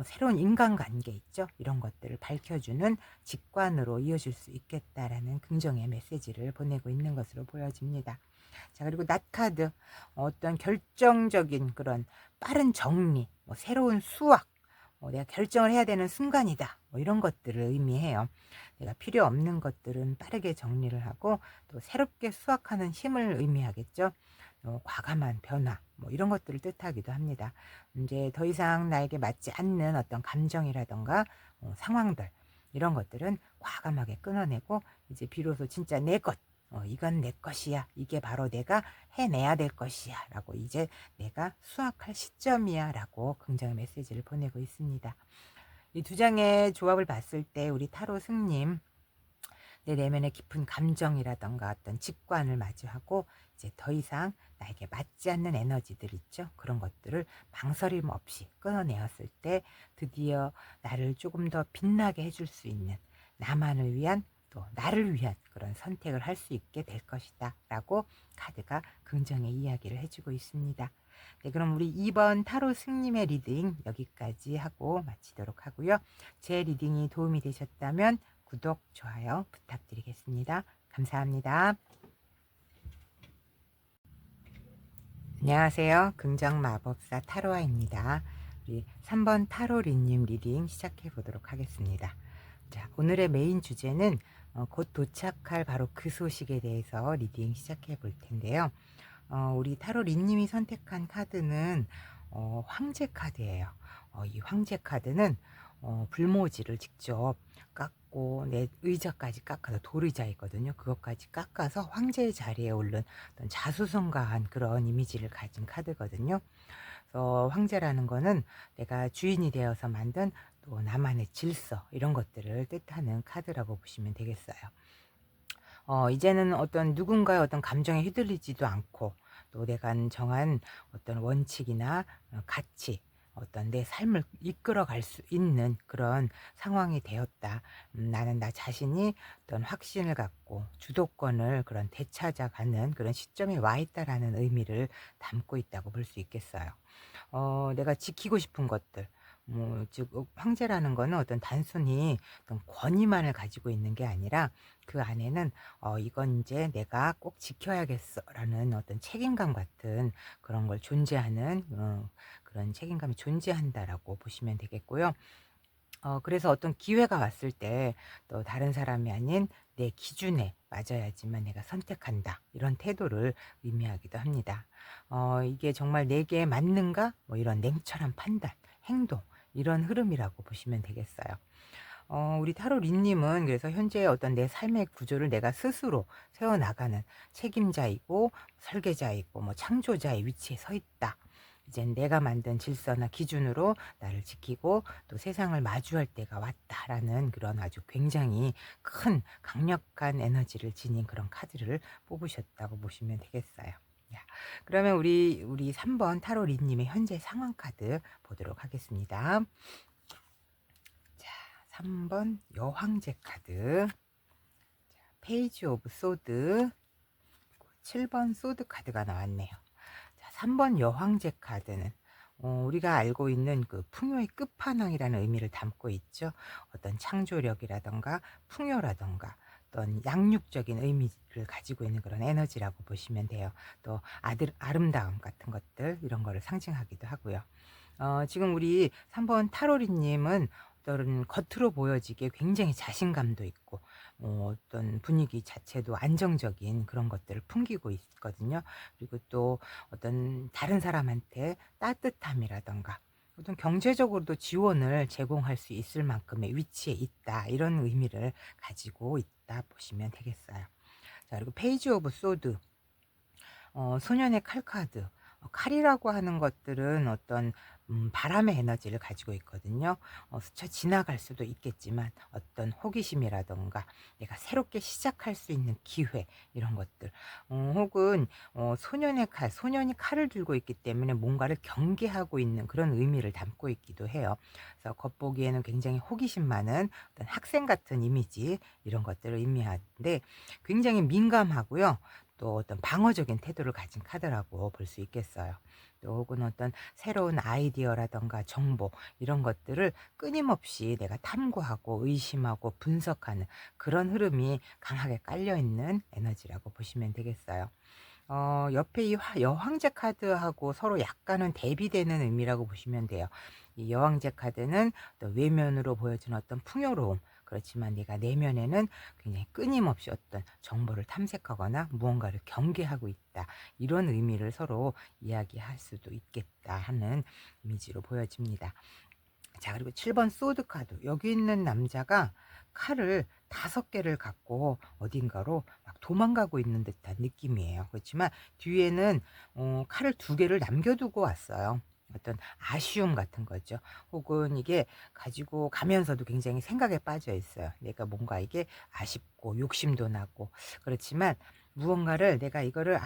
새로운 인간관계 있죠. 이런 것들을 밝혀주는 직관으로 이어질 수 있겠다라는 긍정의 메시지를 보내고 있는 것으로 보여집니다. 자, 그리고 낫 카드. 어떤 결정적인 그런 빠른 정리, 뭐 새로운 수확, 내가 결정을 해야 되는 순간이다. 뭐 이런 것들을 의미해요. 내가 필요 없는 것들은 빠르게 정리를 하고 또 새롭게 수확하는 힘을 의미하겠죠. 과감한 변화, 뭐 이런 것들을 뜻하기도 합니다. 이제 더 이상 나에게 맞지 않는 어떤 감정이라던가 상황들, 이런 것들은 과감하게 끊어내고 이제 비로소 진짜 내 것, 이건 내 것이야. 이게 바로 내가 해내야 될 것이야. 라고 이제 내가 수확할 시점이야. 라고 긍정의 메시지를 보내고 있습니다. 이 두 장의 조합을 봤을 때 우리 타로 승님, 내 내면의 깊은 감정이라던가 어떤 직관을 마주하고 이제 더 이상 나에게 맞지 않는 에너지들 있죠. 그런 것들을 망설임 없이 끊어내었을 때 드디어 나를 조금 더 빛나게 해줄 수 있는 나만을 위한 또 나를 위한 그런 선택을 할 수 있게 될 것이다 라고 카드가 긍정의 이야기를 해주고 있습니다. 네, 그럼 우리 2번 타로 승님의 리딩 여기까지 하고 마치도록 하고요. 제 리딩이 도움이 되셨다면 구독, 좋아요 부탁드리겠습니다. 감사합니다. 안녕하세요. 긍정마법사 타로아입니다. 우리 3번 타로리님 리딩 시작해 보도록 하겠습니다. 자, 오늘의 메인 주제는 곧 도착할 바로 그 소식에 대해서 리딩 시작해 볼 텐데요. 우리 타로리님이 선택한 카드는 황제 카드예요. 이 황제 카드는 불모지를 직접 깎고 내 의자까지 깎아서 돌의자이거든요. 그것까지 깎아서 황제의 자리에 오른 어떤 자수성가한 그런 이미지를 가진 카드거든요. 그래서 황제라는 거는 내가 주인이 되어서 만든 또 나만의 질서 이런 것들을 뜻하는 카드라고 보시면 되겠어요. 이제는 어떤 누군가의 어떤 감정에 휘둘리지도 않고 또 내가 정한 어떤 원칙이나 가치, 어떤 내 삶을 이끌어 갈 수 있는 그런 상황이 되었다. 나는 나 자신이 어떤 확신을 갖고 주도권을 그런 되찾아가는 그런 시점에 와 있다라는 의미를 담고 있다고 볼 수 있겠어요. 내가 지키고 싶은 것들, 즉 황제라는 거는 어떤 단순히 어떤 권위만을 가지고 있는 게 아니라 그 안에는 이건 이제 내가 꼭 지켜야겠어라는 어떤 책임감 같은 그런 걸 존재하는 그런 책임감이 존재한다라고 보시면 되겠고요. 그래서 어떤 기회가 왔을 때 또 다른 사람이 아닌 내 기준에 맞아야지만 내가 선택한다. 이런 태도를 의미하기도 합니다. 이게 정말 내게 맞는가? 뭐 이런 냉철한 판단, 행동, 이런 흐름이라고 보시면 되겠어요. 우리 타로 린님은 그래서 현재 어떤 내 삶의 구조를 내가 스스로 세워나가는 책임자이고 설계자이고 뭐 창조자의 위치에 서 있다. 이젠 내가 만든 질서나 기준으로 나를 지키고 또 세상을 마주할 때가 왔다라는 그런 아주 굉장히 큰 강력한 에너지를 지닌 그런 카드를 뽑으셨다고 보시면 되겠어요. 야, 그러면 우리 3번 타로 린님의 현재 상황 카드 보도록 하겠습니다. 자, 3번 여황제 카드, 페이지 오브 소드, 7번 소드 카드가 나왔네요. 자, 3번 여황제 카드는 우리가 알고 있는 그 풍요의 끝판왕이라는 의미를 담고 있죠. 어떤 창조력이라던가 풍요라던가 어떤 양육적인 의미를 가지고 있는 그런 에너지라고 보시면 돼요. 또 아름다움 같은 것들 이런 거를 상징하기도 하고요. 지금 우리 3번 타로리님은 어떤 겉으로 보여지게 굉장히 자신감도 있고 어떤 분위기 자체도 안정적인 그런 것들을 풍기고 있거든요. 그리고 또 어떤 다른 사람한테 따뜻함이라던가 어떤 경제적으로도 지원을 제공할 수 있을 만큼의 위치에 있다. 이런 의미를 가지고 있다 보시면 되겠어요. 자, 그리고 페이지 오브 소드, 소년의 칼 카드. 칼이라고 하는 것들은 어떤 바람의 에너지를 가지고 있거든요. 스쳐 지나갈 수도 있겠지만 어떤 호기심이라던가 내가 새롭게 시작할 수 있는 기회 이런 것들, 혹은 소년의 칼, 소년이 칼을 들고 있기 때문에 뭔가를 경계하고 있는 그런 의미를 담고 있기도 해요. 그래서 겉보기에는 굉장히 호기심 많은 어떤 학생 같은 이미지 이런 것들을 의미하는데 굉장히 민감하고요. 또 어떤 방어적인 태도를 가진 카드라고 볼 수 있겠어요. 또 혹은 어떤 새로운 아이디어라던가 정보 이런 것들을 끊임없이 내가 탐구하고 의심하고 분석하는 그런 흐름이 강하게 깔려 있는 에너지라고 보시면 되겠어요. 옆에 이 여황제 카드하고 서로 약간은 대비되는 의미라고 보시면 돼요. 이 여황제 카드는 또 외면으로 보여주는 어떤 풍요로움, 그렇지만 내가 내면에는 굉장히 끊임없이 어떤 정보를 탐색하거나 무언가를 경계하고 있다. 이런 의미를 서로 이야기할 수도 있겠다 하는 이미지로 보여집니다. 자, 그리고 7번 소드 카드. 여기 있는 남자가 칼을 5개를 갖고 어딘가로 막 도망가고 있는 듯한 느낌이에요. 그렇지만 뒤에는 칼을 2개를 남겨두고 왔어요. 어떤 아쉬움 같은 거죠. 혹은 이게 가지고 가면서도 굉장히 생각에 빠져 있어요. 내가 뭔가 이게 아쉽고 욕심도 나고 그렇지만 무언가를 내가 이거를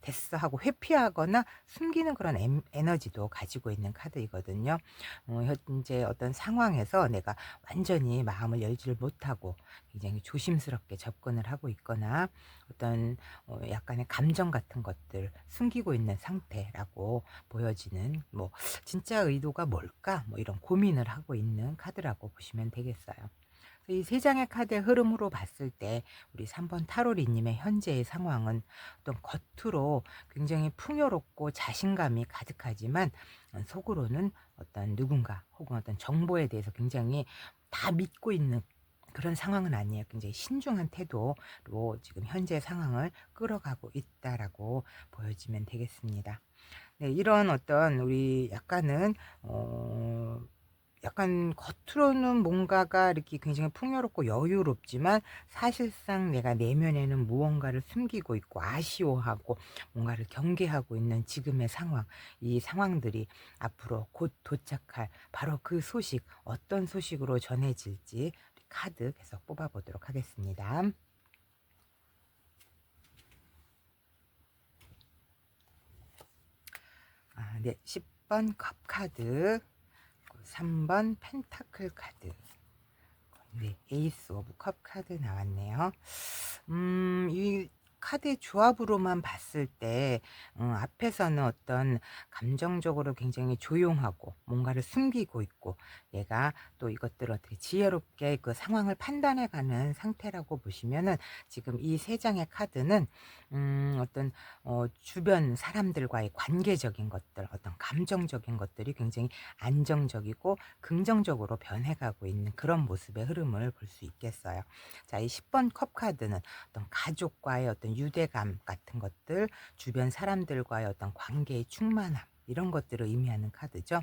됐어 하고 회피하거나 숨기는 그런 에너지도 가지고 있는 카드이거든요. 현재 어떤 상황에서 내가 완전히 마음을 열지를 못하고 굉장히 조심스럽게 접근을 하고 있거나 어떤 약간의 감정 같은 것들 숨기고 있는 상태라고 보여지는, 뭐 진짜 의도가 뭘까 뭐 이런 고민을 하고 있는 카드라고 보시면 되겠어요. 이 3장의 카드의 흐름으로 봤을 때 우리 3번 타로리님의 현재의 상황은 어떤 겉으로 굉장히 풍요롭고 자신감이 가득하지만 속으로는 어떤 누군가 혹은 어떤 정보에 대해서 굉장히 다 믿고 있는 그런 상황은 아니에요. 굉장히 신중한 태도로 지금 현재 상황을 끌어가고 있다라고 보여지면 되겠습니다. 네, 이런 어떤 우리 약간은 어 약간 겉으로는 뭔가가 이렇게 굉장히 풍요롭고 여유롭지만 사실상 내가 내면에는 무언가를 숨기고 있고 아쉬워하고 뭔가를 경계하고 있는 지금의 상황, 이 상황들이 앞으로 곧 도착할 바로 그 소식, 어떤 소식으로 전해질지 우리 카드 계속 뽑아보도록 하겠습니다. 네, 10번 컵 카드, 3번 펜타클 카드, 네, 에이스 오브 컵 카드 나왔네요. 이 카드의 조합으로만 봤을 때 앞에서는 어떤 감정적으로 굉장히 조용하고 뭔가를 숨기고 있고 내가 또 이것들을 어떻게 지혜롭게 그 상황을 판단해가는 상태라고 보시면은 지금 이 세 장의 카드는 어떤 주변 사람들과의 관계적인 것들, 어떤 감정적인 것들이 굉장히 안정적이고 긍정적으로 변해가고 있는 그런 모습의 흐름을 볼 수 있겠어요. 자, 이 10번 컵 카드는 어떤 가족과의 어떤 유대감 같은 것들, 주변 사람들과의 어떤 관계의 충만함, 이런 것들을 의미하는 카드죠.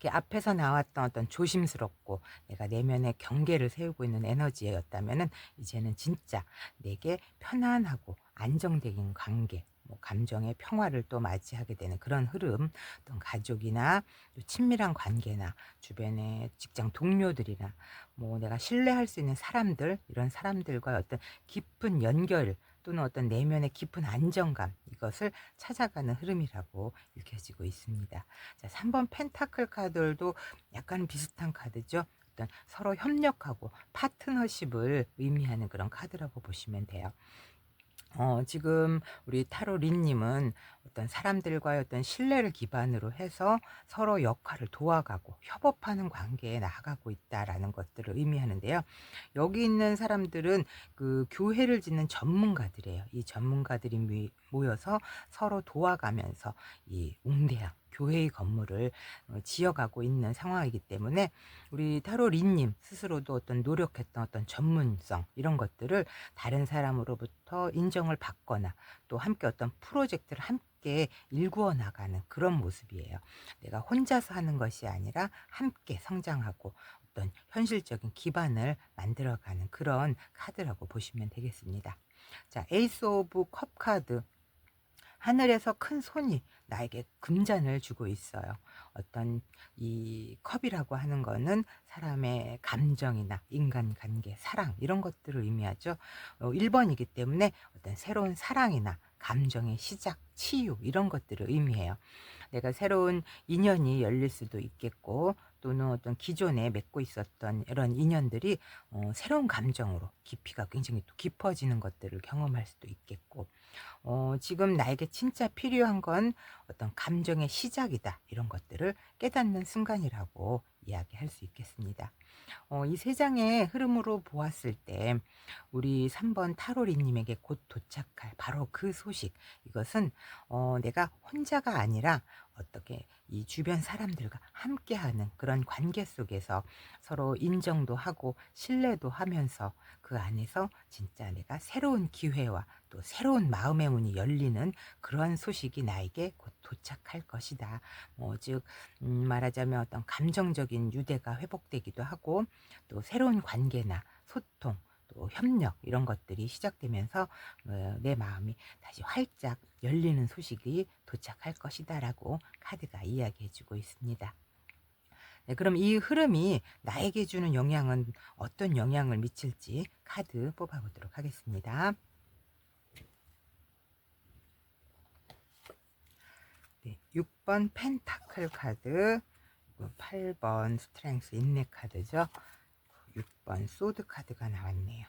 이렇게 앞에서 나왔던 어떤 조심스럽고 내가 내면의 경계를 세우고 있는 에너지였다면은 이제는 진짜 내게 편안하고 안정적인 관계, 뭐 감정의 평화를 또 맞이하게 되는 그런 흐름, 어떤 가족이나 또 친밀한 관계나 주변의 직장 동료들이나 뭐 내가 신뢰할 수 있는 사람들, 이런 사람들과의 어떤 깊은 연결 또는 어떤 내면의 깊은 안정감, 이것을 찾아가는 흐름이라고 읽혀지고 있습니다. 자, 3번 펜타클 카드도 약간 비슷한 카드죠. 어떤 서로 협력하고 파트너십을 의미하는 그런 카드라고 보시면 돼요. 지금 우리 타로 린님은 어떤 사람들과의 어떤 신뢰를 기반으로 해서 서로 역할을 도와가고 협업하는 관계에 나아가고 있다라는 것들을 의미하는데요. 여기 있는 사람들은 그 교회를 짓는 전문가들이에요. 이 전문가들이 모여서 서로 도와가면서 이 웅대한 교회의 건물을 지어가고 있는 상황이기 때문에 우리 타로 린님 스스로도 어떤 노력했던 어떤 전문성, 이런 것들을 다른 사람으로부터 인정을 받거나 또 함께 어떤 프로젝트를 함께 일구어 나가는 그런 모습이에요. 내가 혼자서 하는 것이 아니라 함께 성장하고 어떤 현실적인 기반을 만들어가는 그런 카드라고 보시면 되겠습니다. 자, 에이스 오브 컵 카드. 하늘에서 큰 손이 나에게 금잔을 주고 있어요. 어떤 이 컵이라고 하는 거는 사람의 감정이나 인간관계, 사랑, 이런 것들을 의미하죠. 1번이기 때문에 어떤 새로운 사랑이나 감정의 시작, 치유, 이런 것들을 의미해요. 내가 새로운 인연이 열릴 수도 있겠고 또는 어떤 기존에 맺고 있었던 이런 인연들이 새로운 감정으로 깊이가 굉장히 또 깊어지는 것들을 경험할 수도 있겠고, 지금 나에게 진짜 필요한 건 어떤 감정의 시작이다, 이런 것들을 깨닫는 순간이라고 이야기할 수 있겠습니다. 이 세 장의 흐름으로 보았을 때 우리 3번 타로리님에게 곧 도착할 바로 그 소식, 이것은 내가 혼자가 아니라 어떻게 이 주변 사람들과 함께하는 그런 관계 속에서 서로 인정도 하고 신뢰도 하면서 그 안에서 진짜 내가 새로운 기회와 또 새로운 마음의 문이 열리는 그러한 소식이 나에게 곧 도착할 것이다. 즉 말하자면 어떤 감정적인 유대가 회복되기도 하고 또 새로운 관계나 소통, 또 협력, 이런 것들이 시작되면서 내 마음이 다시 활짝 열리는 소식이 도착할 것이다라고 카드가 이야기해 주고 있습니다. 네, 그럼 이 흐름이 나에게 주는 영향은 어떤 영향을 미칠지 카드 뽑아보도록 하겠습니다. 네, 6번 펜타클 카드, 8번 스트렝스 인내 카드죠. 6번 소드 카드가 나왔네요.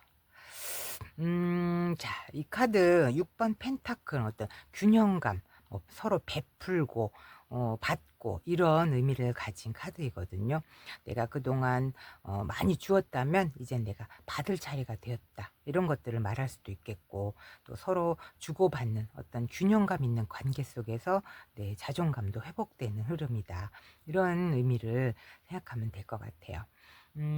자, 이 카드 6번 펜타클, 어떤 균형감, 서로 베풀고 받고 받고 이런 의미를 가진 카드이거든요. 내가 그동안 많이 주었다면 이제 내가 받을 차례가 되었다. 이런 것들을 말할 수도 있겠고, 또 서로 주고받는 어떤 균형감 있는 관계 속에서 내 자존감도 회복되는 흐름이다. 이런 의미를 생각하면 될 것 같아요.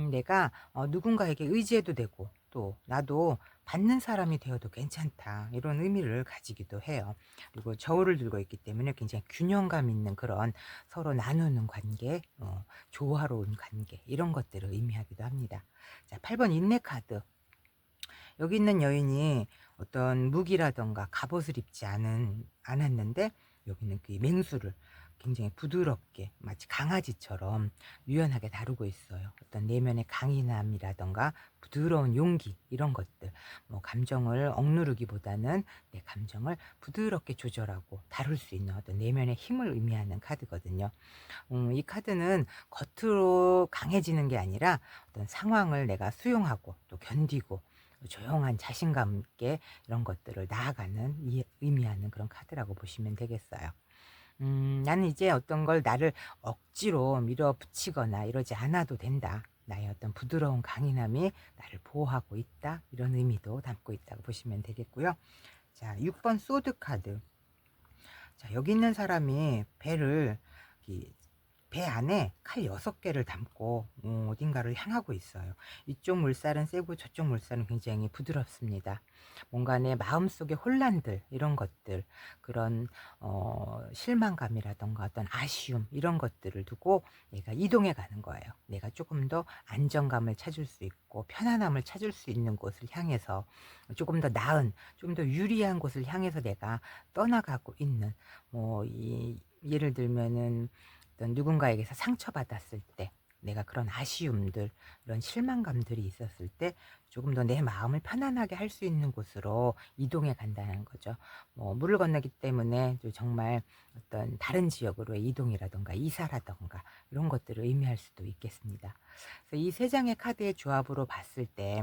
내가 누군가에게 의지해도 되고 또 나도 받는 사람이 되어도 괜찮다. 이런 의미를 가지기도 해요. 그리고 저울을 들고 있기 때문에 굉장히 균형감 있는 그런 서로 나누는 관계, 조화로운 관계 이런 것들을 의미하기도 합니다. 자, 8번 인내 카드. 여기 있는 여인이 어떤 무기라던가 갑옷을 입지 않았는데 여기는 그 맹수를 굉장히 부드럽게 마치 강아지처럼 유연하게 다루고 있어요. 어떤 내면의 강인함이라던가 부드러운 용기 이런 것들, 뭐 감정을 억누르기보다는 내 감정을 부드럽게 조절하고 다룰 수 있는 어떤 내면의 힘을 의미하는 카드거든요. 이 카드는 겉으로 강해지는 게 아니라 어떤 상황을 내가 수용하고 또 견디고 조용한 자신감 있게 이런 것들을 나아가는 의미하는 그런 카드라고 보시면 되겠어요. 나는 이제 어떤 걸 나를 억지로 밀어붙이거나 이러지 않아도 된다. 나의 어떤 부드러운 강인함이 나를 보호하고 있다. 이런 의미도 담고 있다고 보시면 되겠고요. 자, 6번 소드 카드. 자, 여기 있는 사람이 배 안에 칼 6개를 담고 어딘가를 향하고 있어요. 이쪽 물살은 세고 저쪽 물살은 굉장히 부드럽습니다. 뭔가 내 마음속의 혼란들 이런 것들, 그런 실망감이라던가 어떤 아쉬움 이런 것들을 두고 내가 이동해 가는 거예요. 내가 조금 더 안정감을 찾을 수 있고 편안함을 찾을 수 있는 곳을 향해서, 조금 더 나은, 좀 더 유리한 곳을 향해서 내가 떠나가고 있는, 예를 들면은 어떤 누군가에게서 상처받았을 때, 내가 그런 아쉬움들, 이런 실망감들이 있었을 때 조금 더 내 마음을 편안하게 할 수 있는 곳으로 이동해 간다는 거죠. 물을 건너기 때문에 또 정말 어떤 다른 지역으로의 이동이라던가 이사라던가 이런 것들을 의미할 수도 있겠습니다. 그래서 이 세 장의 카드의 조합으로 봤을 때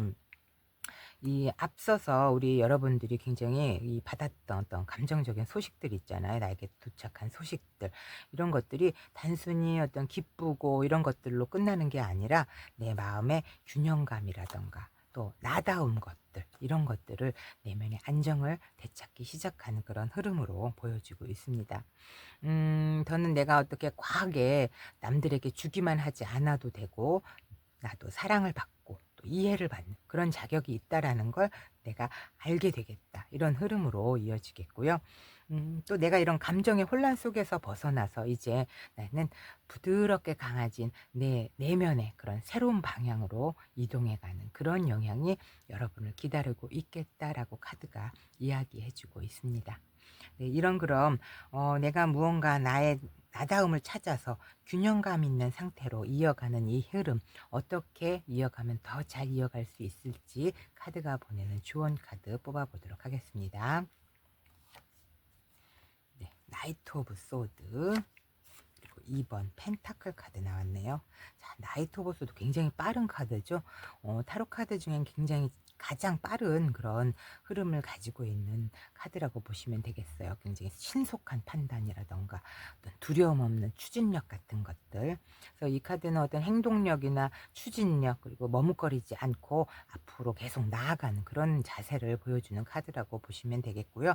이 앞서서 우리 여러분들이 굉장히 이 받았던 어떤 감정적인 소식들 있잖아요. 나에게 도착한 소식들. 이런 것들이 단순히 어떤 기쁘고 이런 것들로 끝나는 게 아니라 내 마음의 균형감이라던가 또 나다운 것들, 이런 것들을 내면의 안정을 되찾기 시작하는 그런 흐름으로 보여지고 있습니다. 더는 내가 어떻게 과하게 남들에게 주기만 하지 않아도 되고 나도 사랑을 받고 또 이해를 받는 그런 자격이 있다라는 걸 내가 알게 되겠다. 이런 흐름으로 이어지겠고요. 또 내가 이런 감정의 혼란 속에서 벗어나서 이제 나는 부드럽게 강해진 내 내면의 그런 새로운 방향으로 이동해가는 그런 영향이 여러분을 기다리고 있겠다라고 카드가 이야기해주고 있습니다. 네, 이런 그럼 내가 무언가 나의 나다움을 찾아서 균형감 있는 상태로 이어가는 이 흐름, 어떻게 이어가면 더 잘 이어갈 수 있을지 카드가 보내는 조언 카드 뽑아보도록 하겠습니다. 네, 나이트 오브 소드, 그리고 2번 펜타클 카드 나왔네요. 자, 나이트 오브 소드 굉장히 빠른 카드죠. 타로 카드 중엔 굉장히 가장 빠른 그런 흐름을 가지고 있는 카드라고 보시면 되겠어요. 굉장히 신속한 판단이라던가 어떤 두려움 없는 추진력 같은 것들. 그래서 이 카드는 어떤 행동력이나 추진력, 그리고 머뭇거리지 않고 앞으로 계속 나아가는 그런 자세를 보여주는 카드라고 보시면 되겠고요.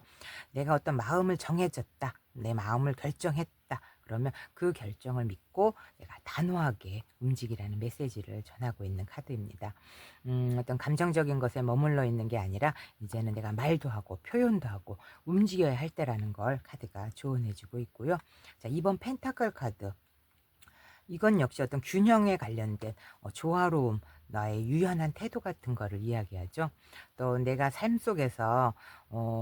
내가 어떤 마음을 정해졌다, 내 마음을 결정했다, 그러면 그 결정을 믿고 내가 단호하게 움직이라는 메시지를 전하고 있는 카드입니다. 어떤 감정적인 것에 머물러 있는 게 아니라 이제는 내가 말도 하고 표현도 하고 움직여야 할 때라는 걸 카드가 조언해 주고 있고요. 자, 2번 펜타클 카드. 이건 역시 어떤 균형에 관련된 조화로움, 나의 유연한 태도 같은 거를 이야기하죠. 또 내가 삶 속에서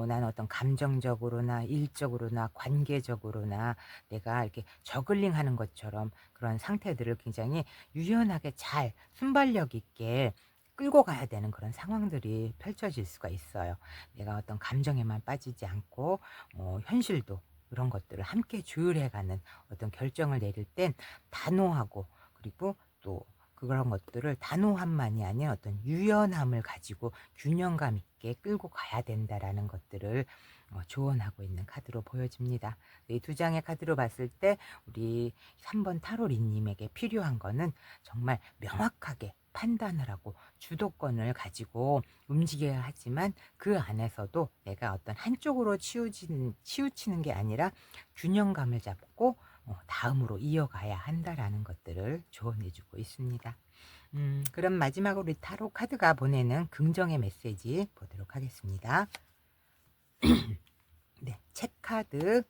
나는 어떤 감정적으로나 일적으로나 관계적으로나 내가 이렇게 저글링 하는 것처럼 그런 상태들을 굉장히 유연하게 잘 순발력 있게 끌고 가야 되는 그런 상황들이 펼쳐질 수가 있어요. 내가 어떤 감정에만 빠지지 않고 현실도 그런 것들을 함께 조율해가는 어떤 결정을 내릴 땐 단호하고, 그리고 또 그 그런 것들을 단호함만이 아닌 어떤 유연함을 가지고 균형감 있게 끌고 가야 된다라는 것들을 조언하고 있는 카드로 보여집니다. 이 두 장의 카드로 봤을 때 우리 3번 타로리님에게 필요한 거는 정말 명확하게 판단을 하고 주도권을 가지고 움직여야 하지만 그 안에서도 내가 어떤 한쪽으로 치우치는 게 아니라 균형감을 잡고 다음으로 이어가야 한다라는 것들을 조언해 주고 있습니다. 그럼 마지막으로 우리 타로 카드가 보내는 긍정의 메시지 보도록 하겠습니다. 네, 책 카드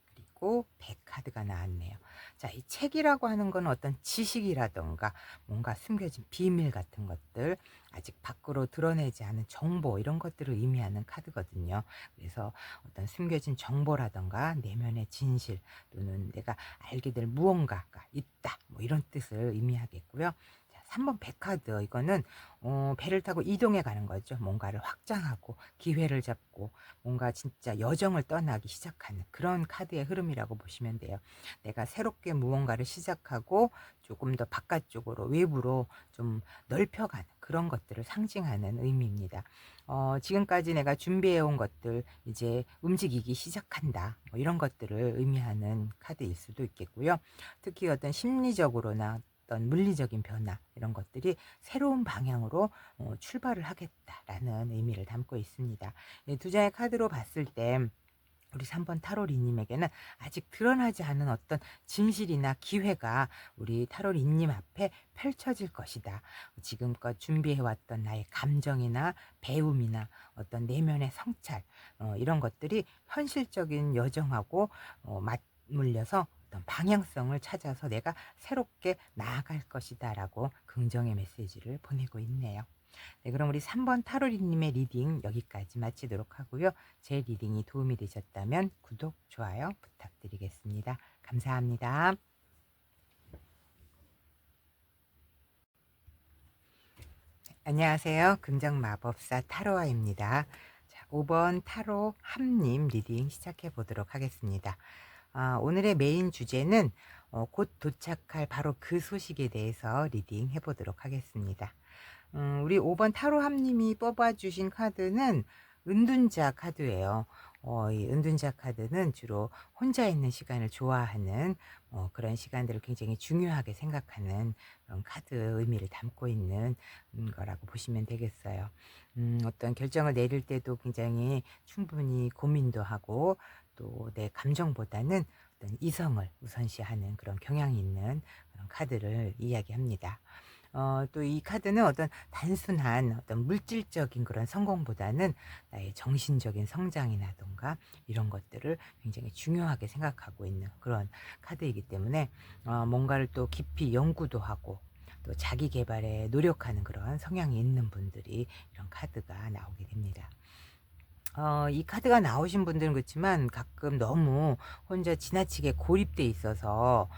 그리고 백 카드가 나왔네요. 자, 이 책이라고 하는 건 어떤 지식이라던가 뭔가 숨겨진 비밀 같은 것들, 아직 밖으로 드러내지 않은 정보 이런 것들을 의미하는 카드거든요. 그래서 어떤 숨겨진 정보라던가 내면의 진실 또는 내가 알게 될 무언가가 있다 뭐 이런 뜻을 의미하겠고요. 자, 3번 백카드 이거는 배를 타고 이동해 가는 거죠. 뭔가를 확장하고 기회를 잡고 뭔가 진짜 여정을 떠나기 시작하는 그런 카드의 흐름이라고 보시면 돼요. 내가 새롭게 무언가를 시작하고 조금 더 바깥쪽으로 외부로 좀 넓혀가는 그런 것들을 상징하는 의미입니다. 지금까지 내가 준비해 온 것들 이제 움직이기 시작한다. 뭐 이런 것들을 의미하는 카드일 수도 있겠고요. 특히 어떤 심리적으로나 어떤 물리적인 변화 이런 것들이 새로운 방향으로 출발을 하겠다라는 의미를 담고 있습니다. 이 두 장의 카드로 봤을 때 우리 3번 타로리님에게는 아직 드러나지 않은 어떤 진실이나 기회가 우리 타로리님 앞에 펼쳐질 것이다. 지금껏 준비해왔던 나의 감정이나 배움이나 어떤 내면의 성찰 이런 것들이 현실적인 여정하고 맞물려서 어떤 방향성을 찾아서 내가 새롭게 나아갈 것이다 라고 긍정의 메시지를 보내고 있네요. 네, 그럼 우리 3번 타로리님의 리딩 여기까지 마치도록 하고요. 제 리딩이 도움이 되셨다면 구독, 좋아요 부탁드리겠습니다. 감사합니다. 안녕하세요. 긍정마법사 타로아입니다. 자, 5번 타로 함님 리딩 시작해 보도록 하겠습니다. 오늘의 메인 주제는 곧 도착할 바로 그 소식에 대해서 리딩 해보도록 하겠습니다. 우리 5번 타로함님이 뽑아주신 카드는 은둔자 카드예요. 이 은둔자 카드는 주로 혼자 있는 시간을 좋아하는 그런 시간들을 굉장히 중요하게 생각하는 그런 카드 의미를 담고 있는 거라고 보시면 되겠어요. 어떤 결정을 내릴 때도 굉장히 충분히 고민도 하고 또 내 감정보다는 어떤 이성을 우선시하는 그런 경향이 있는 그런 카드를 이야기합니다. 또 이 카드는 어떤 단순한 어떤 물질적인 그런 성공보다는 나의 정신적인 성장이라든가 이런 것들을 굉장히 중요하게 생각하고 있는 그런 카드이기 때문에 뭔가를 또 깊이 연구도 하고 또 자기 개발에 노력하는 그런 성향이 있는 분들이 이런 카드가 나오게 됩니다. 이 카드가 나오신 분들은 그렇지만 가끔 너무 혼자 지나치게 고립돼 있어서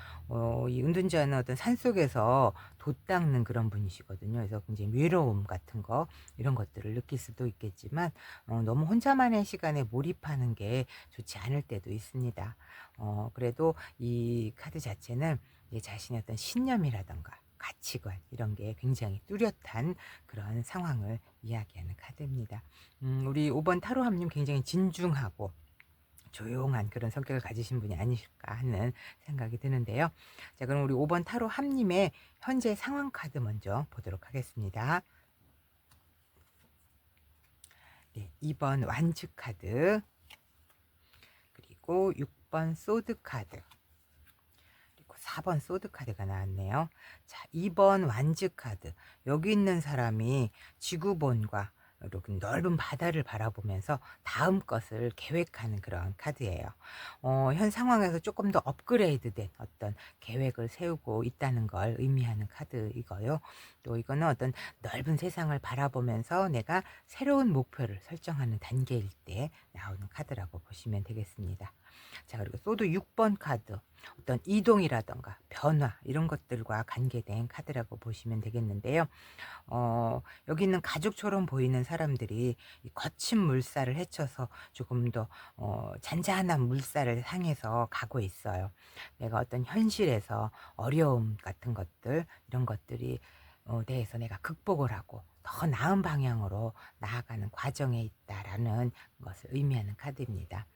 이 은둔자는 어떤 산속에서 돛 닦는 그런 분이시거든요. 그래서 굉장히 외로움 같은 거 이런 것들을 느낄 수도 있겠지만 너무 혼자만의 시간에 몰입하는 게 좋지 않을 때도 있습니다. 그래도 이 카드 자체는 내 자신의 어떤 신념이라던가 가치관 이런 게 굉장히 뚜렷한 그런 상황을 이야기하는 카드입니다. 우리 5번 타로함님 굉장히 진중하고 조용한 그런 성격을 가지신 분이 아니실까 하는 생각이 드는데요. 자, 그럼 우리 5번 타로함님의 현재 상황 카드 먼저 보도록 하겠습니다. 네, 2번 완즈 카드 그리고 6번 소드 카드 4번 소드 카드가 나왔네요. 자, 2번 완즈 카드. 여기 있는 사람이 지구본과 이렇게 넓은 바다를 바라보면서 다음 것을 계획하는 그런 카드예요. 현 상황에서 조금 더 업그레이드된 어떤 계획을 세우고 있다는 걸 의미하는 카드이고요. 또 이거는 어떤 넓은 세상을 바라보면서 내가 새로운 목표를 설정하는 단계일 때 나오는 카드라고 보시면 되겠습니다. 자, 그리고 소드 6번 카드. 어떤 이동이라던가 변화 이런 것들과 관계된 카드라고 보시면 되겠는데요. 여기 있는 가족처럼 보이는 사람들이 이 거친 물살을 헤쳐서 조금 더 잔잔한 물살을 향해서 가고 있어요. 내가 어떤 현실에서 어려움 같은 것들 이런 것들이 대해서 내가 극복을 하고 더 나은 방향으로 나아가는 과정에 있다라는 것을 의미하는 카드입니다.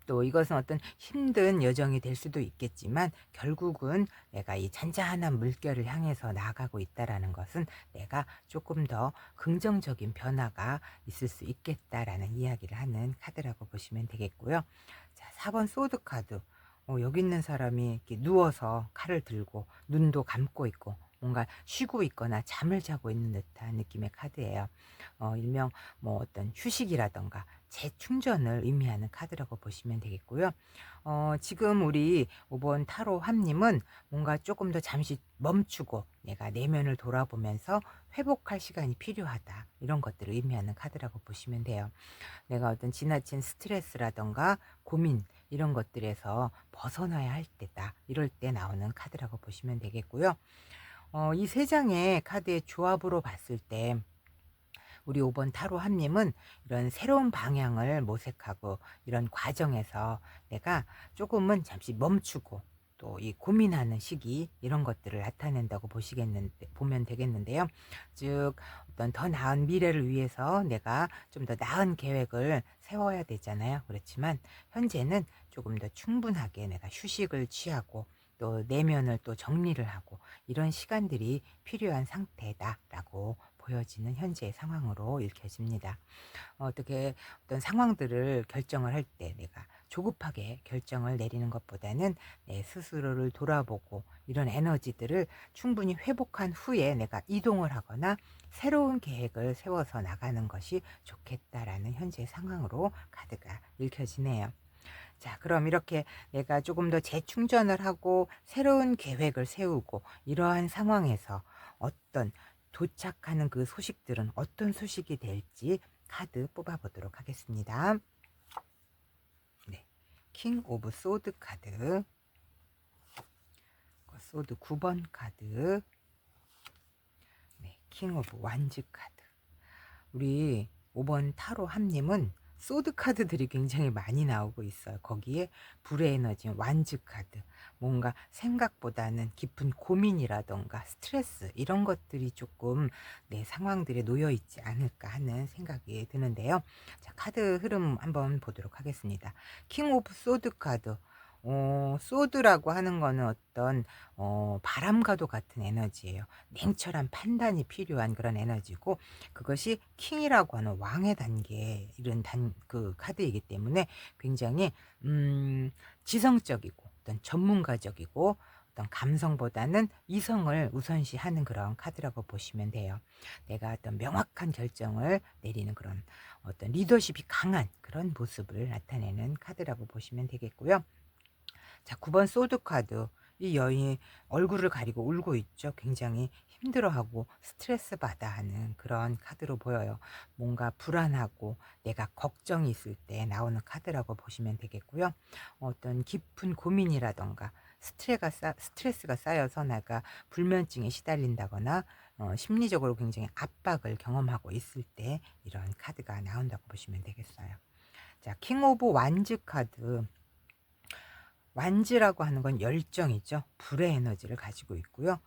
또 이것은 어떤 힘든 여정이 될 수도 있겠지만 결국은 내가 이 잔잔한 물결을 향해서 나아가고 있다라는 것은 내가 조금 더 긍정적인 변화가 있을 수 있겠다라는 이야기를 하는 카드라고 보시면 되겠고요. 자, 4번 소드 카드. 여기 있는 사람이 이렇게 누워서 칼을 들고 눈도 감고 있고 뭔가 쉬고 있거나 잠을 자고 있는 듯한 느낌의 카드예요. 일명 뭐 어떤 휴식이라던가 재충전을 의미하는 카드라고 보시면 되겠고요. 지금 우리 5번 타로 함님은 뭔가 조금 더 잠시 멈추고 내가 내면을 돌아보면서 회복할 시간이 필요하다. 이런 것들을 의미하는 카드라고 보시면 돼요. 내가 어떤 지나친 스트레스라던가 고민 이런 것들에서 벗어나야 할 때다. 이럴 때 나오는 카드라고 보시면 되겠고요. 이 세 장의 카드의 조합으로 봤을 때 우리 5번 타로 함님은 이런 새로운 방향을 모색하고 이런 과정에서 내가 조금은 잠시 멈추고 또 이 고민하는 시기 이런 것들을 나타낸다고 보면 되겠는데요. 즉 어떤 더 나은 미래를 위해서 내가 좀 더 나은 계획을 세워야 되잖아요. 그렇지만 현재는 조금 더 충분하게 내가 휴식을 취하고 또 내면을 또 정리를 하고 이런 시간들이 필요한 상태다라고 보여지는 현재의 상황으로 읽혀집니다. 어떻게 어떤 상황들을 결정을 할 때 내가 조급하게 결정을 내리는 것보다는 내 스스로를 돌아보고 이런 에너지들을 충분히 회복한 후에 내가 이동을 하거나 새로운 계획을 세워서 나가는 것이 좋겠다라는 현재 상황으로 카드가 읽혀지네요. 자, 그럼 이렇게 내가 조금 더 재충전을 하고 새로운 계획을 세우고 이러한 상황에서 어떤 도착하는 그 소식들은 어떤 소식이 될지 카드 뽑아보도록 하겠습니다. 네, 킹 오브 소드 카드, 소드 9번 카드, 네, 킹 오브 완즈 카드. 우리 5번 타로 함님은 소드 카드들이 굉장히 많이 나오고 있어요. 거기에 불의 에너지, 완즈 카드, 뭔가 생각보다는 깊은 고민이라던가 스트레스 이런 것들이 조금 내 상황들에 놓여 있지 않을까 하는 생각이 드는데요. 자, 카드 흐름 한번 보도록 하겠습니다. 킹 오브 소드 카드. 소드라고 하는 거는 어떤 바람과도 같은 에너지예요. 냉철한 판단이 필요한 그런 에너지고 그것이 킹이라고 하는 왕의 단계에 이른 그 카드이기 때문에 굉장히 지성적이고 어떤 전문가적이고 어떤 감성보다는 이성을 우선시하는 그런 카드라고 보시면 돼요. 내가 어떤 명확한 결정을 내리는 그런 어떤 리더십이 강한 그런 모습을 나타내는 카드라고 보시면 되겠고요. 자, 9번 소드 카드. 이 여인이 얼굴을 가리고 울고 있죠. 굉장히 힘들어하고 스트레스 받아 하는 그런 카드로 보여요. 뭔가 불안하고 내가 걱정이 있을 때 나오는 카드라고 보시면 되겠고요. 어떤 깊은 고민이라던가 스트레스가 쌓여서 내가 불면증에 시달린다거나 심리적으로 굉장히 압박을 경험하고 있을 때 이런 카드가 나온다고 보시면 되겠어요. 자, 킹 오브 완즈 카드. 완즈라고 하는 건 열정이죠. 불의 에너지를 가지고 있고요.